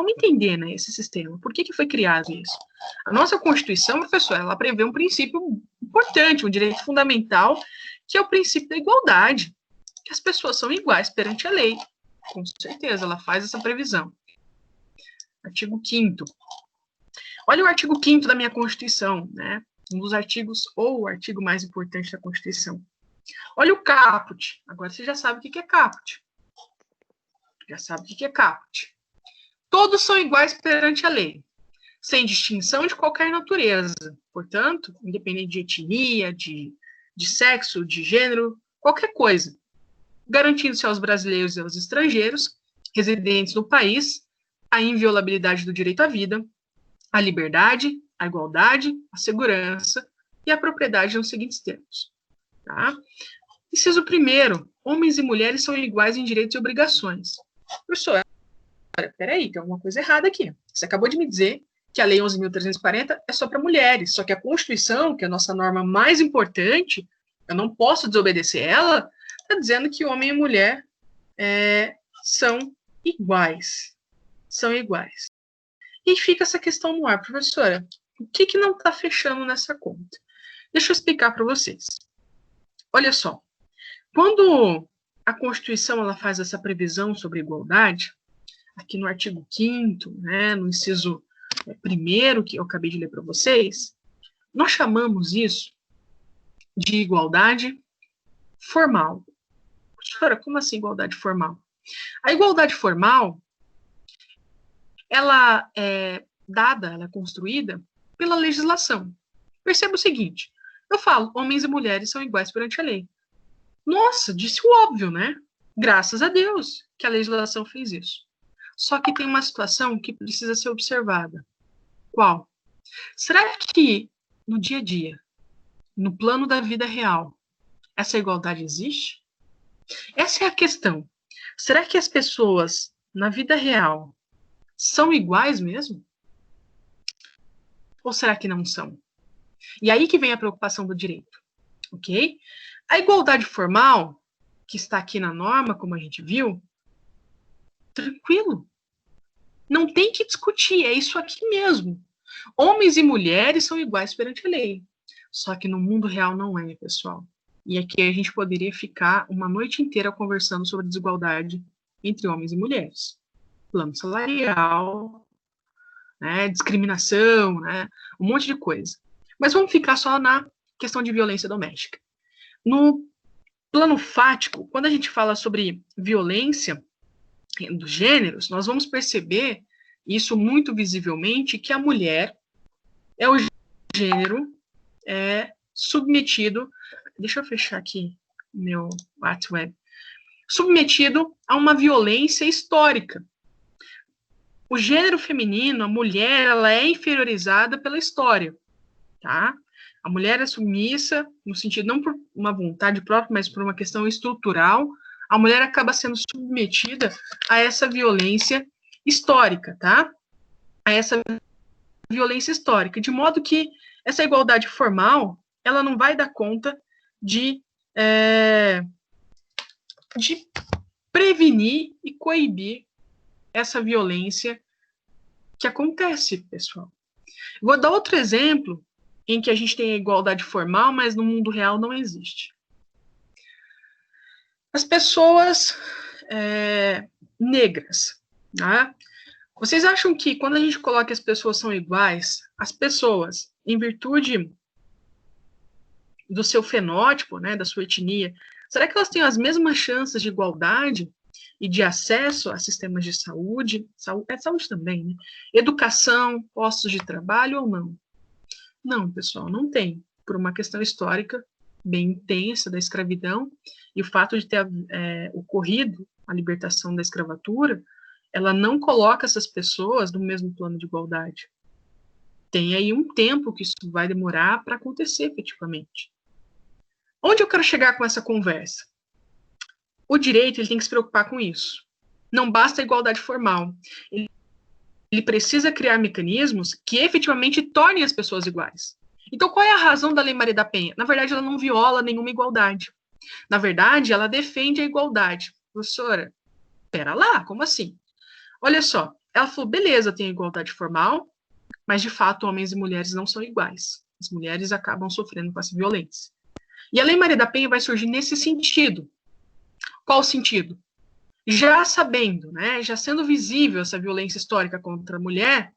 Speaker 1: entender, né, esse sistema. Por que foi criado isso? A nossa Constituição, professora, ela prevê um princípio importante, um direito fundamental, que é o princípio da igualdade, que as pessoas são iguais perante a lei. Com certeza, ela faz essa previsão. Artigo 5º. Olha o artigo 5º da minha Constituição, né? Um dos artigos, ou o artigo mais importante da Constituição. Olha o caput. Agora você já sabe o que é caput. Já sabe o que é caput. Todos são iguais perante a lei, sem distinção de qualquer natureza. Portanto, independente de etnia, de sexo, de gênero, qualquer coisa. Garantindo-se aos brasileiros e aos estrangeiros, residentes no país, a inviolabilidade do direito à vida, a liberdade, a igualdade, a segurança e a propriedade nos seguintes termos. Tá? Inciso 1º, homens e mulheres são iguais em direitos e obrigações. Professor, peraí, tem alguma coisa errada aqui. Você acabou de me dizer que a Lei 11.340 é só para mulheres, só que a Constituição, que é a nossa norma mais importante, eu não posso desobedecer ela, está dizendo que homem e mulher são iguais. São iguais. E fica essa questão no ar, professora. O que não está fechando nessa conta? Deixa eu explicar para vocês. Olha só. Quando a Constituição ela faz essa previsão sobre igualdade, aqui no artigo 5º, né, no inciso 1º, que eu acabei de ler para vocês, nós chamamos isso de igualdade formal. Professora, como assim igualdade formal? A igualdade formal, ela é dada, ela é construída pela legislação. Perceba o seguinte, eu falo, homens e mulheres são iguais perante a lei. Nossa, disse o óbvio, né? Graças a Deus que a legislação fez isso. Só que tem uma situação que precisa ser observada. Qual? Será que no dia a dia, no plano da vida real, essa igualdade existe? Essa é a questão. Será que as pessoas na vida real são iguais mesmo? Ou será que não são? E aí que vem a preocupação do direito, ok? A igualdade formal, que está aqui na norma, como a gente viu, tranquilo. Não tem que discutir, é isso aqui mesmo. Homens e mulheres são iguais perante a lei. Só que no mundo real não é, pessoal. E aqui a gente poderia ficar uma noite inteira conversando sobre desigualdade entre homens e mulheres. Plano salarial, né, discriminação, né, um monte de coisa. Mas vamos ficar só na questão de violência doméstica. No plano fático, quando a gente fala sobre violência dos gêneros, nós vamos perceber isso muito visivelmente, que a mulher é o gênero submetido, deixa eu fechar aqui meu WhatsApp, submetido a uma violência histórica. O gênero feminino, a mulher, ela é inferiorizada pela história, tá? A mulher é submissa, no sentido, não por uma vontade própria, mas por uma questão estrutural, a mulher acaba sendo submetida a essa violência histórica, tá? A essa violência histórica, de modo que essa igualdade formal, ela não vai dar conta de prevenir e coibir essa violência que acontece, pessoal. Vou dar outro exemplo em que a gente tem a igualdade formal, mas no mundo real não existe. As pessoas negras, né? Vocês acham que quando a gente coloca que as pessoas são iguais, as pessoas, em virtude do seu fenótipo, né, da sua etnia, será que elas têm as mesmas chances de igualdade e de acesso a sistemas de saúde também, né? Educação, postos de trabalho ou não? Não, pessoal, não tem. Por uma questão histórica bem intensa da escravidão e o fato de ter ocorrido a libertação da escravatura, ela não coloca essas pessoas no mesmo plano de igualdade. Tem aí um tempo que isso vai demorar para acontecer efetivamente. Onde eu quero chegar com essa conversa? O direito ele tem que se preocupar com isso. Não basta a igualdade formal. Ele precisa criar mecanismos que efetivamente tornem as pessoas iguais. Então, qual é a razão da Lei Maria da Penha? Na verdade, ela não viola nenhuma igualdade. Na verdade, ela defende a igualdade. Professora, pera lá, como assim? Olha só, ela falou, beleza, tem a igualdade formal, mas de fato homens e mulheres não são iguais. As mulheres acabam sofrendo com essa violência. E a Lei Maria da Penha vai surgir nesse sentido. Qual o sentido? Já sabendo, né, já sendo visível essa violência histórica contra a mulher,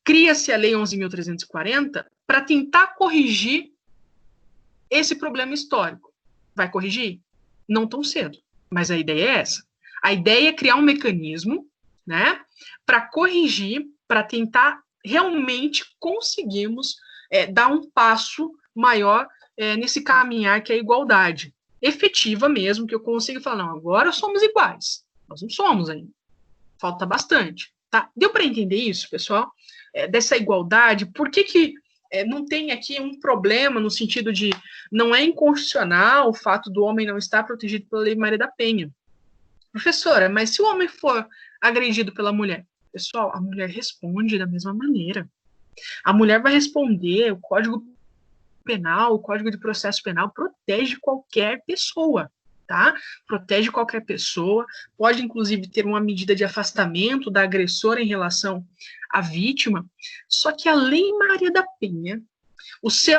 Speaker 1: cria-se a Lei 11.340 para tentar corrigir esse problema histórico. Vai corrigir? Não tão cedo, mas a ideia é essa. A ideia é criar um mecanismo, né, para corrigir, para tentar realmente conseguirmos dar um passo maior nesse caminhar que é a igualdade efetiva mesmo, que eu consigo falar, não, agora somos iguais. Nós não somos ainda. Falta bastante. Tá? Deu para entender isso, pessoal? Dessa igualdade, por que não tem aqui um problema no sentido de não é inconstitucional o fato do homem não estar protegido pela Lei Maria da Penha? Professora, mas se o homem for agredido pela mulher? Pessoal, a mulher responde da mesma maneira. A mulher vai responder, o Código Penal, o Código de Processo Penal protege qualquer pessoa, tá? Protege qualquer pessoa, pode inclusive ter uma medida de afastamento da agressora em relação à vítima, só que a Lei Maria da Penha,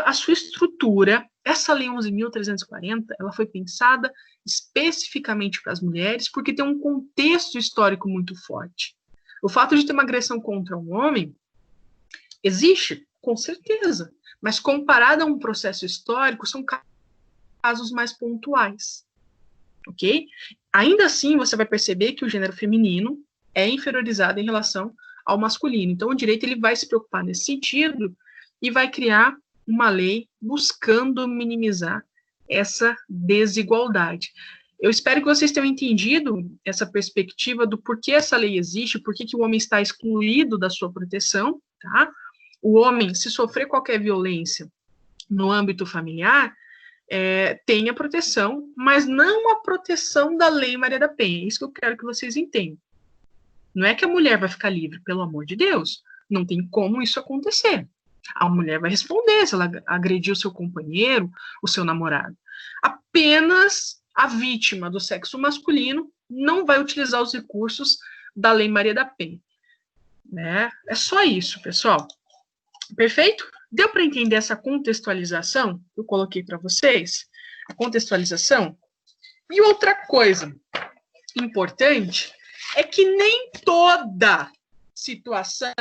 Speaker 1: a sua estrutura, essa Lei 11.340, ela foi pensada especificamente para as mulheres, porque tem um contexto histórico muito forte. O fato de ter uma agressão contra um homem existe, com certeza, mas comparado a um processo histórico, são casos mais pontuais, ok? Ainda assim, você vai perceber que o gênero feminino é inferiorizado em relação ao masculino. Então, o direito ele vai se preocupar nesse sentido e vai criar uma lei buscando minimizar essa desigualdade. Eu espero que vocês tenham entendido essa perspectiva do porquê essa lei existe, por que o homem está excluído da sua proteção, tá? O homem, se sofrer qualquer violência no âmbito familiar, tem a proteção, mas não a proteção da Lei Maria da Penha. É isso que eu quero que vocês entendam. Não é que a mulher vai ficar livre, pelo amor de Deus. Não tem como isso acontecer. A mulher vai responder se ela agrediu o seu companheiro, o seu namorado. Apenas a vítima do sexo masculino não vai utilizar os recursos da Lei Maria da Penha. Né? É só isso, pessoal. Perfeito? Deu para entender essa contextualização que eu coloquei para vocês? A contextualização? E outra coisa importante é que nem toda situação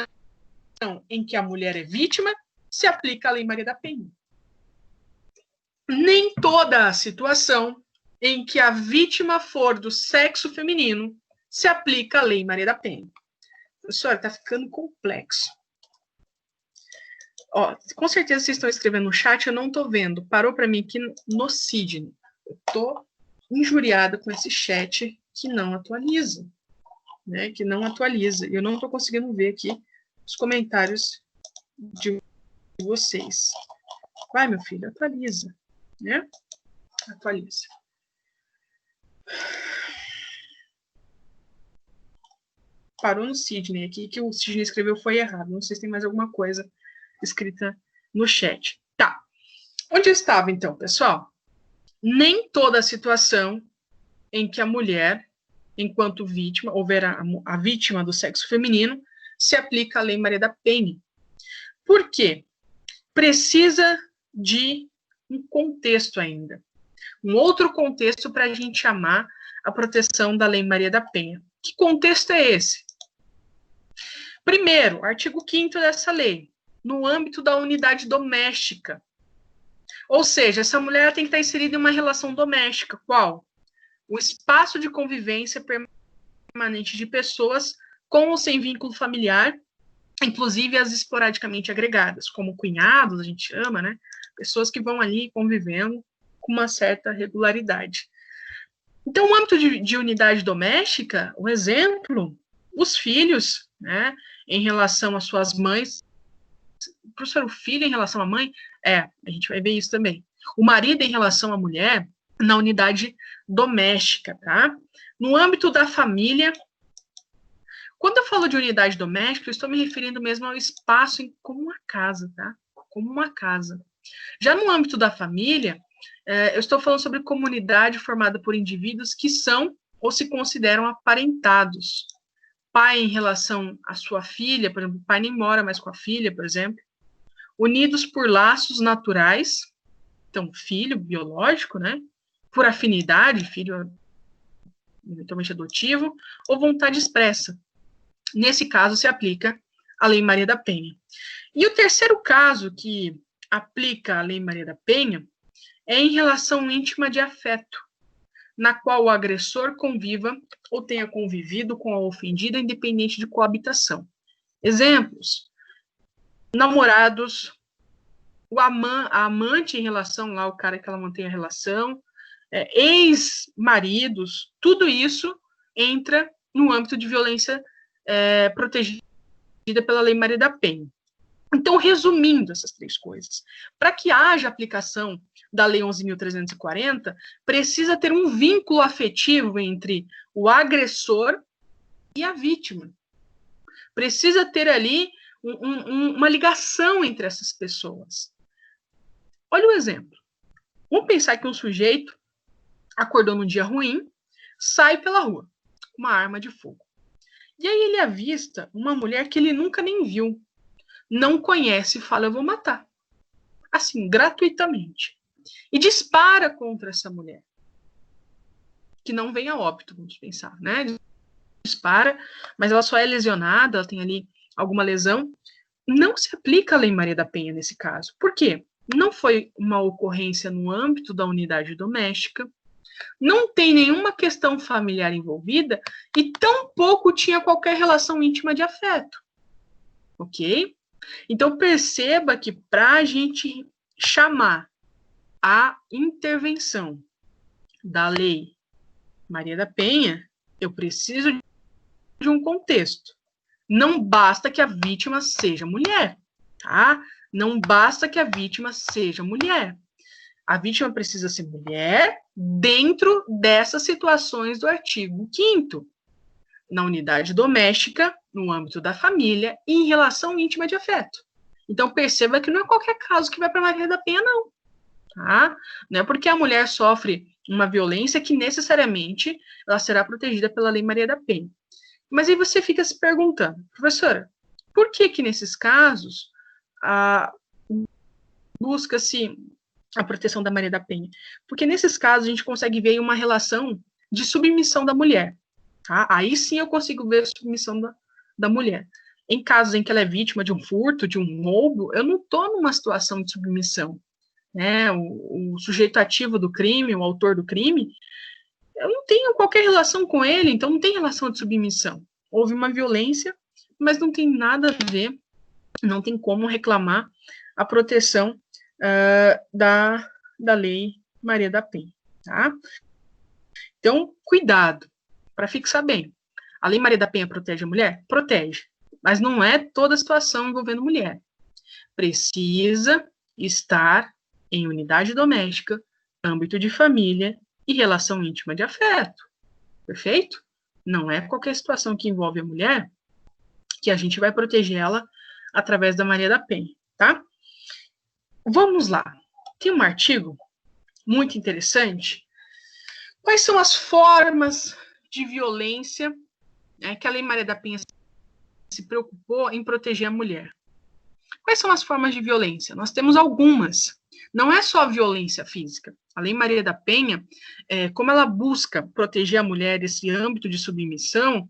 Speaker 1: em que a mulher é vítima se aplica a Lei Maria da Penha. Nem toda situação em que a vítima for do sexo feminino se aplica a Lei Maria da Penha. Professora, está ficando complexo. Ó, com certeza vocês estão escrevendo no chat, eu não estou vendo. Parou para mim aqui no Sidney. Eu estou injuriada com esse chat que não atualiza. Né, que não atualiza. Eu não estou conseguindo ver aqui os comentários de vocês. Vai, meu filho, atualiza. Né? Atualiza. Parou no Sidney aqui, que o Sidney escreveu foi errado. Não sei se tem mais alguma coisa escrita no chat. Tá. Onde eu estava, então, pessoal? Nem toda situação em que a mulher, enquanto vítima, houver a vítima do sexo feminino, se aplica a Lei Maria da Penha. Por quê? Precisa de um contexto ainda. Um outro contexto para a gente chamar a proteção da Lei Maria da Penha. Que contexto é esse? Primeiro, artigo 5º dessa lei, no âmbito da unidade doméstica. Ou seja, essa mulher tem que estar inserida em uma relação doméstica. Qual? O espaço de convivência permanente de pessoas com ou sem vínculo familiar, inclusive as esporadicamente agregadas, como cunhados, a gente chama, né? Pessoas que vão ali convivendo com uma certa regularidade. Então, o âmbito de unidade doméstica, o exemplo, os filhos, né, em relação às suas mães. Professor, o filho em relação à mãe? A gente vai ver isso também. O marido em relação à mulher, na unidade doméstica, tá? No âmbito da família, quando eu falo de unidade doméstica, eu estou me referindo mesmo ao espaço como uma casa, tá? Como uma casa. Já no âmbito da família, eu estou falando sobre comunidade formada por indivíduos que são ou se consideram aparentados. Pai em relação à sua filha, por exemplo, o pai nem mora mais com a filha, por exemplo. Unidos por laços naturais, então, filho biológico, né? Por afinidade, filho eventualmente adotivo, ou vontade expressa. Nesse caso, se aplica a Lei Maria da Penha. E o terceiro caso que aplica a Lei Maria da Penha é em relação íntima de afeto, na qual o agressor conviva ou tenha convivido com a ofendida, independente de coabitação. Exemplos: namorados, a amante em relação lá, o cara que ela mantém a relação, ex-maridos, tudo isso entra no âmbito de violência protegida pela Lei Maria da Penha. Então, resumindo essas três coisas, para que haja aplicação da Lei 11.340, precisa ter um vínculo afetivo entre o agressor e a vítima. Precisa ter ali uma ligação entre essas pessoas. Olha o exemplo. Vamos pensar que um sujeito acordou num dia ruim, sai pela rua com uma arma de fogo. E aí ele avista uma mulher que ele nunca nem viu, não conhece e fala: eu vou matar. Assim, gratuitamente. E dispara contra essa mulher. Que não vem a óbito, vamos pensar, né? Dispara, mas ela só é lesionada, ela tem ali alguma lesão. Não se aplica a Lei Maria da Penha nesse caso. Por quê? Não foi uma ocorrência no âmbito da unidade doméstica, não tem nenhuma questão familiar envolvida e tampouco tinha qualquer relação íntima de afeto. Ok? Então, perceba que para a gente chamar a intervenção da Lei Maria da Penha, eu preciso de um contexto. Não basta que a vítima seja mulher, tá? Não basta que a vítima seja mulher. A vítima precisa ser mulher dentro dessas situações do artigo 5º, na unidade doméstica, no âmbito da família e em relação íntima de afeto. Então, perceba que não é qualquer caso que vai para a Maria da Penha, não. Tá? Não é porque a mulher sofre uma violência que necessariamente ela será protegida pela Lei Maria da Penha. Mas aí você fica se perguntando: professora, por que nesses casos busca-se a proteção da Maria da Penha? Porque nesses casos a gente consegue ver uma relação de submissão da mulher. Tá? Aí sim eu consigo ver a submissão da mulher. Em casos em que ela é vítima de um furto, de um roubo, eu não estou numa situação de submissão. Né? O sujeito ativo do crime, o autor do crime, eu não tenho qualquer relação com ele, então não tem relação de submissão. Houve uma violência, mas não tem nada a ver, não tem como reclamar a proteção da Lei Maria da Penha. Tá? Então, cuidado, para fixar bem. A Lei Maria da Penha protege a mulher? Protege. Mas não é toda situação envolvendo mulher. Precisa estar em unidade doméstica, âmbito de família e relação íntima de afeto. Perfeito? Não é qualquer situação que envolve a mulher que a gente vai proteger ela através da Maria da Penha, tá? Vamos lá. Tem um artigo muito interessante. Quais são as formas de violência que a Lei Maria da Penha se preocupou em proteger a mulher? Quais são as formas de violência? Nós temos algumas. Não é só a violência física. A Lei Maria da Penha, como ela busca proteger a mulher desse âmbito de submissão,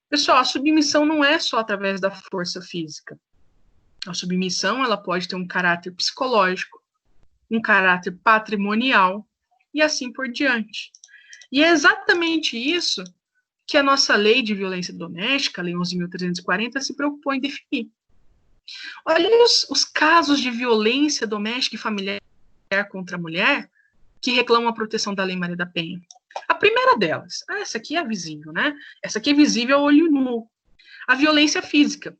Speaker 1: pessoal, a submissão não é só através da força física. A submissão, ela pode ter um caráter psicológico, um caráter patrimonial e assim por diante. E é exatamente isso que a nossa lei de violência doméstica, a Lei 11.340, se preocupou em definir. Olha os casos de violência doméstica e familiar contra a mulher que reclamam a proteção da Lei Maria da Penha. A primeira delas, essa aqui é visível, né? Essa aqui é visível a olho nu. A violência física,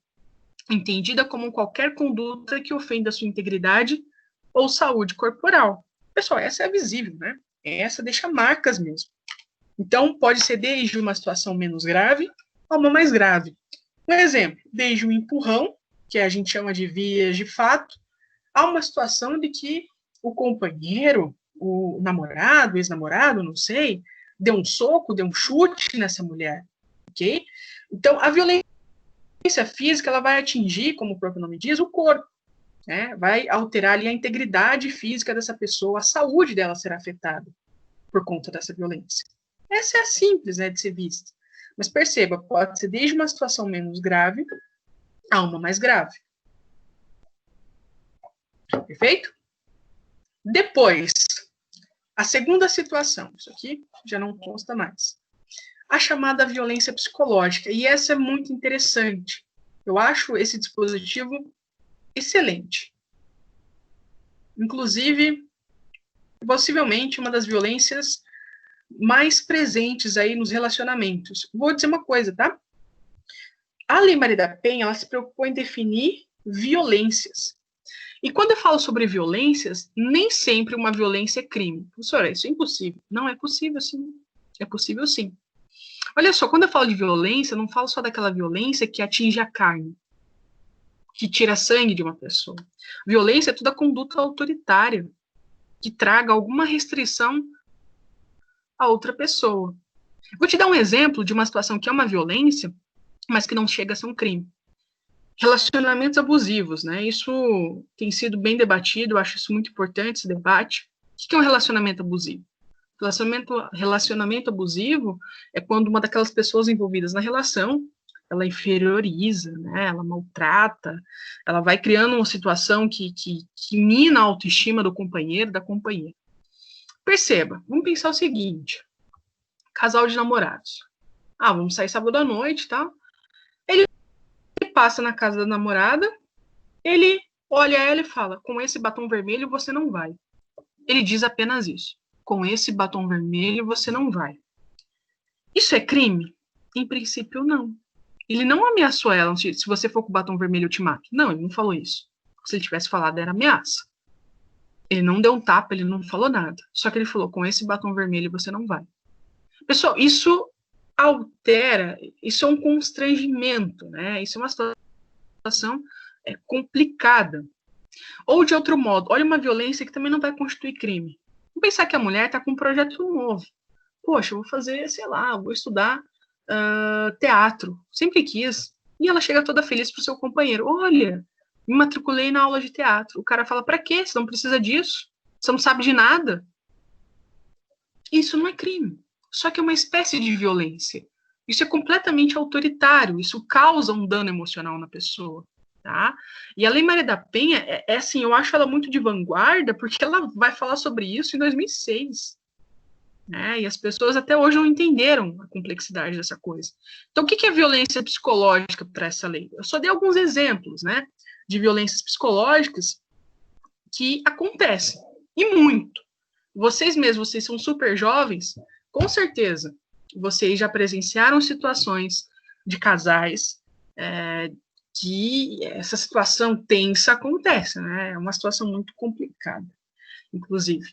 Speaker 1: entendida como qualquer conduta que ofenda a sua integridade ou saúde corporal. Pessoal, essa é visível, né? Essa deixa marcas mesmo. Então, pode ser desde uma situação menos grave a uma mais grave. Um exemplo, desde um empurrão, que a gente chama de vias de fato, a uma situação de que o companheiro, o namorado, ex-namorado, não sei, deu um soco, deu um chute nessa mulher, ok? Então, a violência física, ela vai atingir, como o próprio nome diz, o corpo, né? Vai alterar ali a integridade física dessa pessoa, a saúde dela será afetada por conta dessa violência. Essa é a simples, né, de ser vista. Mas perceba, pode ser desde uma situação menos grave a uma mais grave. Perfeito? Depois, a segunda situação, isso aqui já não consta mais. A chamada violência psicológica, e essa é muito interessante. Eu acho esse dispositivo excelente. Inclusive, possivelmente uma das violências mais presentes aí nos relacionamentos. Vou dizer uma coisa, tá? A Lei Maria da Penha, ela se preocupou em definir violências. E quando eu falo sobre violências, nem sempre uma violência é crime. Professora, isso é impossível. Não é possível, sim. É possível, sim. Olha só, quando eu falo de violência, eu não falo só daquela violência que atinge a carne, que tira sangue de uma pessoa. Violência é toda conduta autoritária, que traga alguma restrição a outra pessoa. Vou te dar um exemplo de uma situação que é uma violência, mas que não chega a ser um crime. Relacionamentos abusivos, né? Isso tem sido bem debatido, eu acho isso muito importante, esse debate. O que é um relacionamento abusivo? Relacionamento abusivo é quando uma daquelas pessoas envolvidas na relação, ela inferioriza, né? Ela maltrata, ela vai criando uma situação que mina a autoestima do companheiro, da companheira. Perceba, vamos pensar o seguinte, casal de namorados. Vamos sair sábado à noite, tá? Ele passa na casa da namorada, ele olha ela e fala, com esse batom vermelho você não vai. Ele diz apenas isso, com esse batom vermelho você não vai. Isso é crime? Em princípio, não. Ele não ameaçou ela, se você for com o batom vermelho eu te mato. Não, ele não falou isso. Se ele tivesse falado, era ameaça. Ele não deu um tapa, ele não falou nada. Só que ele falou, com esse batom vermelho você não vai. Pessoal, isso altera, isso é um constrangimento, né? Isso é uma situação complicada. Ou de outro modo, olha uma violência que também não vai constituir crime. Vamos pensar que a mulher está com um projeto novo. Poxa, eu vou fazer, sei lá, vou estudar teatro. Sempre quis. E ela chega toda feliz pro seu companheiro. Olha, Me matriculei na aula de teatro. O cara fala, para quê? Você não precisa disso. Você não sabe de nada. Isso não é crime. Só que é uma espécie de violência. Isso é completamente autoritário. Isso causa um dano emocional na pessoa. Tá? E a Lei Maria da Penha, assim, eu acho ela muito de vanguarda, porque ela vai falar sobre isso em 2006. Né? E as pessoas até hoje não entenderam a complexidade dessa coisa. Então, o que é violência psicológica para essa lei? Eu só dei alguns exemplos, né, de violências psicológicas que acontecem, e muito. Vocês mesmos, vocês são super jovens, com certeza, vocês já presenciaram situações de casais que essa situação tensa acontece, né? É uma situação muito complicada, inclusive.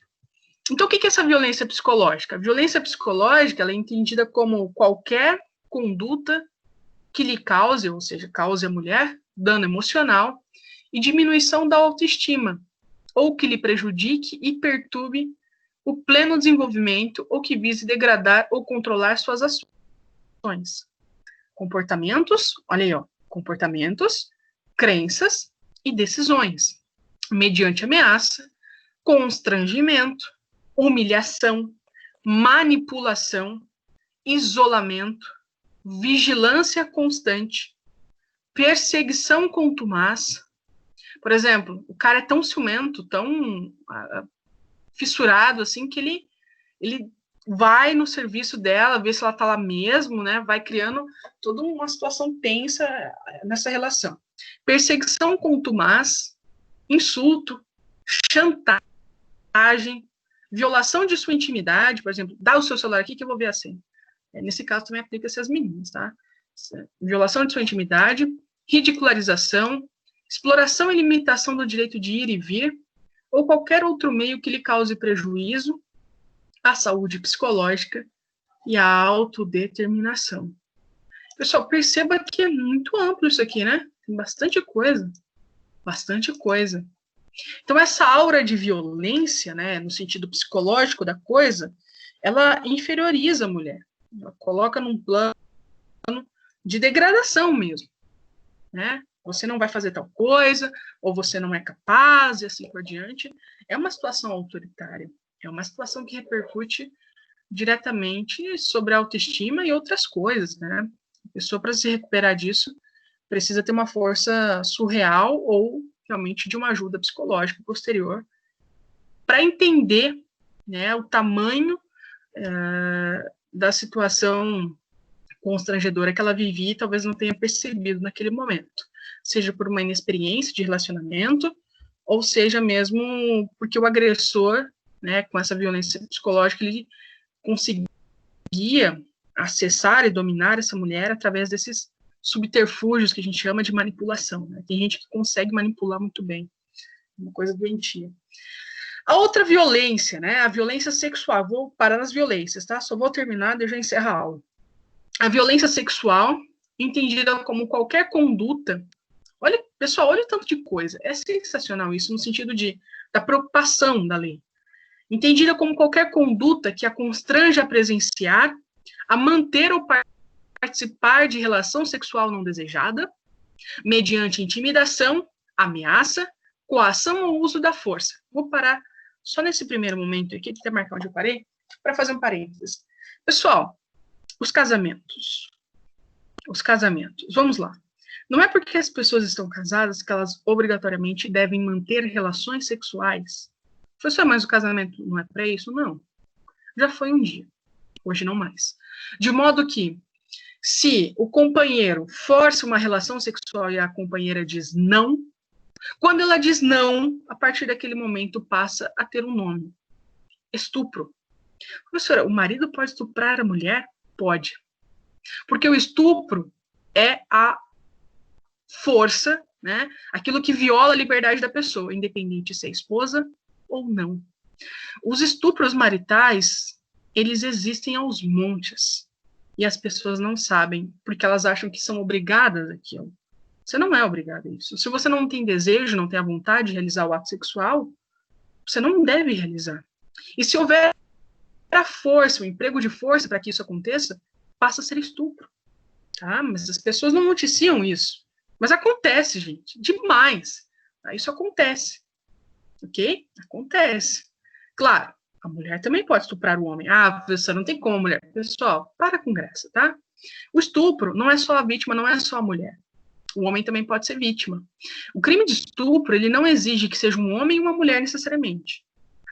Speaker 1: Então, o que é essa violência psicológica? A violência psicológica ela é entendida como qualquer conduta que lhe cause, ou seja, cause à mulher, dano emocional e diminuição da autoestima, ou que lhe prejudique e perturbe o pleno desenvolvimento ou que vise degradar ou controlar suas ações. Comportamentos, olha aí, ó, comportamentos, crenças e decisões, mediante ameaça, constrangimento, humilhação, manipulação, isolamento, vigilância constante, perseguição contumaz. Por exemplo, o cara é tão ciumento, tão fissurado, assim, que ele vai no serviço dela, vê se ela tá lá mesmo, né? Vai criando toda uma situação tensa nessa relação. Perseguição contumaz, insulto, chantagem, violação de sua intimidade, por exemplo, dá o seu celular aqui que eu vou ver a senha. Nesse caso também aplica-se às meninas, tá? Violação de sua intimidade, ridicularização, exploração e limitação do direito de ir e vir, ou qualquer outro meio que lhe cause prejuízo à saúde psicológica e à autodeterminação. Pessoal, perceba que é muito amplo isso aqui, né? Tem bastante coisa. Bastante coisa. Então, essa aura de violência, né, no sentido psicológico da coisa, ela inferioriza a mulher. Ela coloca num plano de degradação mesmo, né? Você não vai fazer tal coisa, ou você não é capaz, e assim por diante. É uma situação autoritária. É uma situação que repercute diretamente sobre a autoestima e outras coisas, né? A pessoa, para se recuperar disso, precisa ter uma força surreal ou realmente de uma ajuda psicológica posterior para entender, né, o tamanho da situação constrangedora que ela vivia e talvez não tenha percebido naquele momento, seja por uma inexperiência de relacionamento, ou seja mesmo porque o agressor, né, com essa violência psicológica, ele conseguia acessar e dominar essa mulher através desses subterfúgios que a gente chama de manipulação. Né? Tem gente que consegue manipular muito bem, uma coisa doentia. A outra violência, né, a violência sexual, vou parar nas violências, tá? Só vou terminar, eu já encerro a aula. A violência sexual, entendida como qualquer conduta, olha, pessoal, olha o tanto de coisa, é sensacional isso, no sentido da preocupação da lei. Entendida como qualquer conduta que a constrange a presenciar, a manter ou participar de relação sexual não desejada, mediante intimidação, ameaça, coação ou uso da força. Vou parar só nesse primeiro momento aqui, até marcar onde eu parei, para fazer um parênteses. Pessoal, os casamentos, vamos lá. Não é porque as pessoas estão casadas que elas obrigatoriamente devem manter relações sexuais. Professor, mas o casamento não é para isso? Não. Já foi um dia. Hoje não mais. De modo que, se o companheiro força uma relação sexual e a companheira diz não, quando ela diz não, a partir daquele momento passa a ter um nome. Estupro. Professora, o marido pode estuprar a mulher? Pode. Porque o estupro é a força, né? Aquilo que viola a liberdade da pessoa, independente se é esposa ou não. Os estupros maritais, eles existem aos montes. E as pessoas não sabem, porque elas acham que são obrigadas àquilo. Você não é obrigado a isso. Se você não tem desejo, não tem a vontade de realizar o ato sexual, você não deve realizar. E se houver a força, o emprego de força para que isso aconteça, passa a ser estupro. Tá? Mas as pessoas não noticiam isso. Mas acontece, gente, demais. Tá? Isso acontece, ok? Acontece. Claro, a mulher também pode estuprar o homem. Ah, professor, não tem como, mulher. Pessoal, para com graça, tá? O estupro não é só a vítima, não é só a mulher. O homem também pode ser vítima. O crime de estupro, ele não exige que seja um homem e uma mulher necessariamente.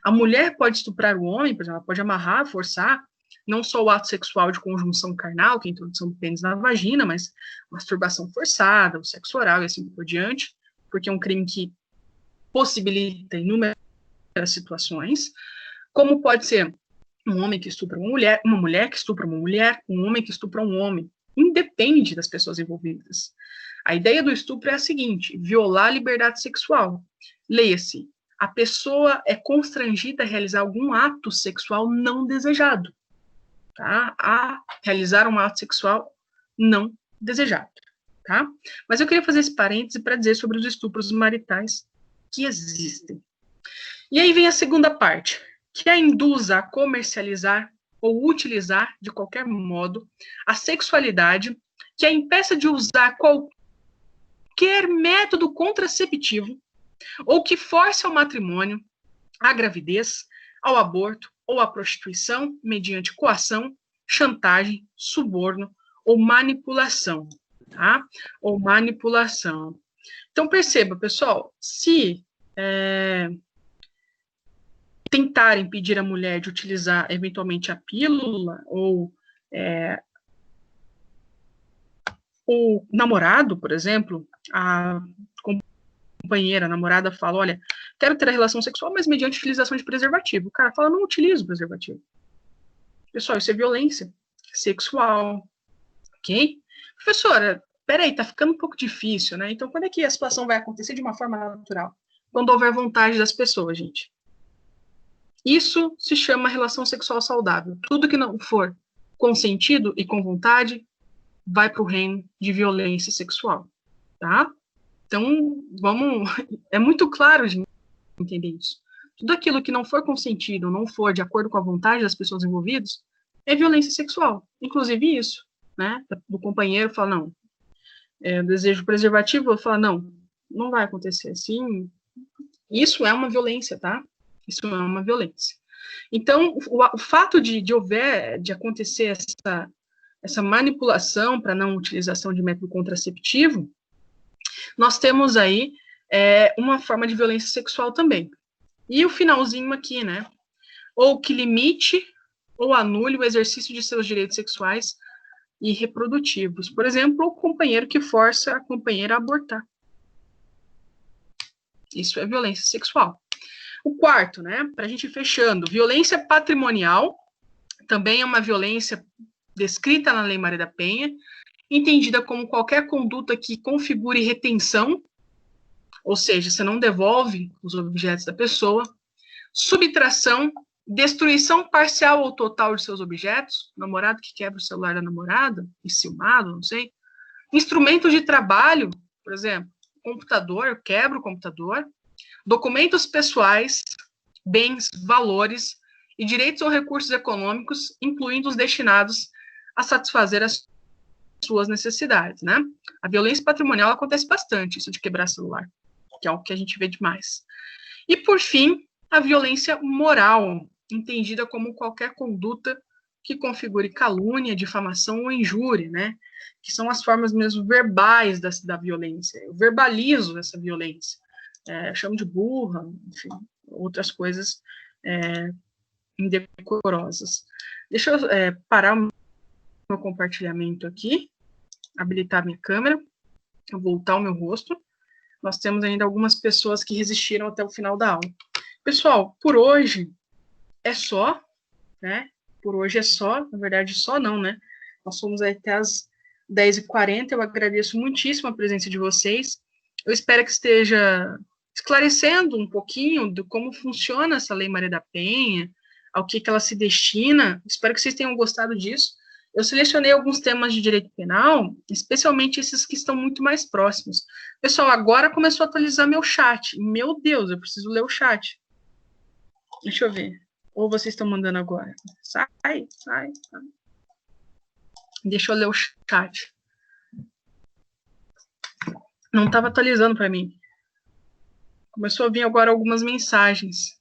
Speaker 1: A mulher pode estuprar o homem, por exemplo, ela pode amarrar, forçar, não só o ato sexual de conjunção carnal, que é a introdução do pênis na vagina, mas masturbação forçada, o sexo oral e assim por diante, porque é um crime que possibilita inúmeras situações, como pode ser um homem que estupra uma mulher que estupra uma mulher, um homem que estupra um homem, independe das pessoas envolvidas. A ideia do estupro é a seguinte: violar a liberdade sexual. Leia-se, a pessoa é constrangida a realizar algum ato sexual não desejado, tá? A realizar um ato sexual não desejado, tá? Mas eu queria fazer esse parêntese para dizer sobre os estupros maritais que existem. E aí vem a segunda parte, que a induza a comercializar ou utilizar, de qualquer modo, a sexualidade, que a impeça de usar qualquer método contraceptivo ou que force ao matrimônio, à gravidez, ao aborto ou à prostituição mediante coação, chantagem, suborno ou manipulação, tá? Ou manipulação. Então, perceba, pessoal, se tentar impedir a mulher de utilizar eventualmente a pílula ou o namorado, por exemplo, a companheira, a namorada fala, olha, quero ter a relação sexual, mas mediante utilização de preservativo. O cara fala, não utilizo preservativo. Pessoal, isso é violência sexual, ok? Professora, peraí, tá ficando um pouco difícil, né? Então, quando é que a situação vai acontecer de uma forma natural? Quando houver vontade das pessoas, gente. Isso se chama relação sexual saudável. Tudo que não for consentido e com vontade vai para o reino de violência sexual, tá? Então, vamos... É muito claro de entender isso. Tudo aquilo que não for consentido, não for de acordo com a vontade das pessoas envolvidas, é violência sexual. Inclusive isso, né? Do companheiro fala, não, eu desejo preservativo, eu falo, não, não vai acontecer assim. Isso é uma violência, tá? Isso é uma violência. Então, o fato de acontecer essa manipulação para não utilização de método contraceptivo, nós temos aí uma forma de violência sexual também. E o finalzinho aqui, né? Ou que limite ou anule o exercício de seus direitos sexuais e reprodutivos. Por exemplo, o companheiro que força a companheira a abortar. Isso é violência sexual. O quarto, né, para a gente ir fechando, violência patrimonial, também é uma violência descrita na Lei Maria da Penha, entendida como qualquer conduta que configure retenção, ou seja, você não devolve os objetos da pessoa, subtração, destruição parcial ou total de seus objetos, namorado que quebra o celular da namorada, enciumado, não sei, instrumentos de trabalho, por exemplo, computador, quebra o computador, documentos pessoais, bens, valores e direitos ou recursos econômicos, incluindo os destinados a satisfazer as suas necessidades, né? A violência patrimonial acontece bastante, isso de quebrar celular, que é algo que a gente vê demais. E, por fim, a violência moral, entendida como qualquer conduta que configure calúnia, difamação ou injúria, né? Que são as formas mesmo verbais da violência. Eu verbalizo essa violência. Chamo de burra, enfim, outras coisas indecorosas. Deixa eu parar o meu compartilhamento aqui, habilitar minha câmera, voltar o meu rosto. Nós temos ainda algumas pessoas que resistiram até o final da aula. Pessoal, por hoje é só, né? Por hoje é só, na verdade, só não, né? Nós fomos até as 10h40, eu agradeço muitíssimo a presença de vocês. Eu espero que esteja esclarecendo um pouquinho de como funciona essa Lei Maria da Penha, ao que ela se destina. Espero que vocês tenham gostado disso. Eu selecionei alguns temas de direito penal, especialmente esses que estão muito mais próximos. Pessoal, agora começou a atualizar meu chat. Meu Deus, eu preciso ler o chat. Deixa eu ver. Ou vocês estão mandando agora? Sai. Deixa eu ler o chat. Não estava atualizando para mim. Começou a vir agora algumas mensagens.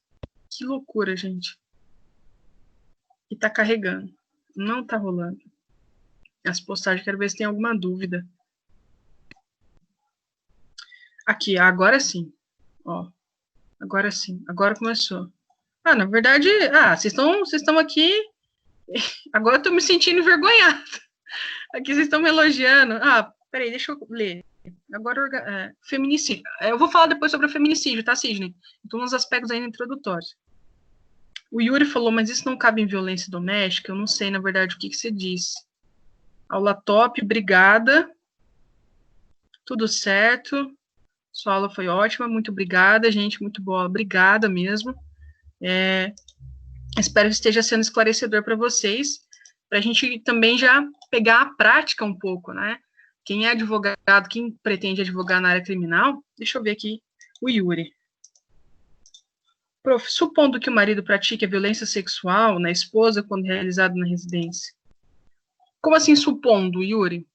Speaker 1: Que loucura, gente. E tá carregando. Não tá rolando. As postagens, quero ver se tem alguma dúvida. Aqui, agora sim. Ó, agora sim. Agora começou. Ah, na verdade, vocês estão aqui. Agora eu tô me sentindo envergonhada. Aqui vocês estão me elogiando. Peraí, deixa eu ler. Agora, feminicídio. Eu vou falar depois sobre o feminicídio, tá, Sidney? Então, uns aspectos aí introdutórios. O Yuri falou, mas isso não cabe em violência doméstica? Eu não sei, na verdade, o que você disse. Aula top, obrigada. Tudo certo. Sua aula foi ótima, muito obrigada, gente, muito boa. Obrigada mesmo. Espero que esteja sendo esclarecedor para vocês, para a gente também já pegar a prática um pouco, né? Quem é advogado, quem pretende advogar na área criminal, deixa eu ver aqui o Yuri. Prof, supondo que o marido pratique a violência sexual na esposa quando realizado na residência. Como assim supondo, Yuri?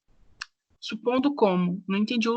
Speaker 1: Supondo como? Não entendi o...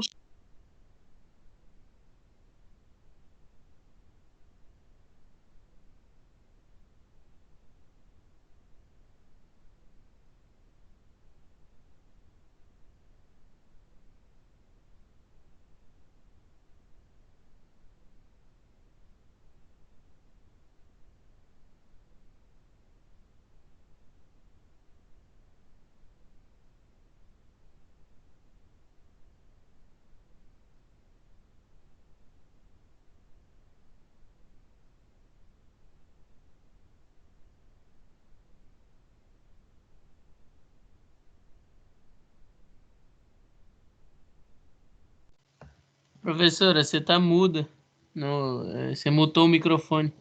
Speaker 2: Professora, você tá muda. Você mutou o microfone.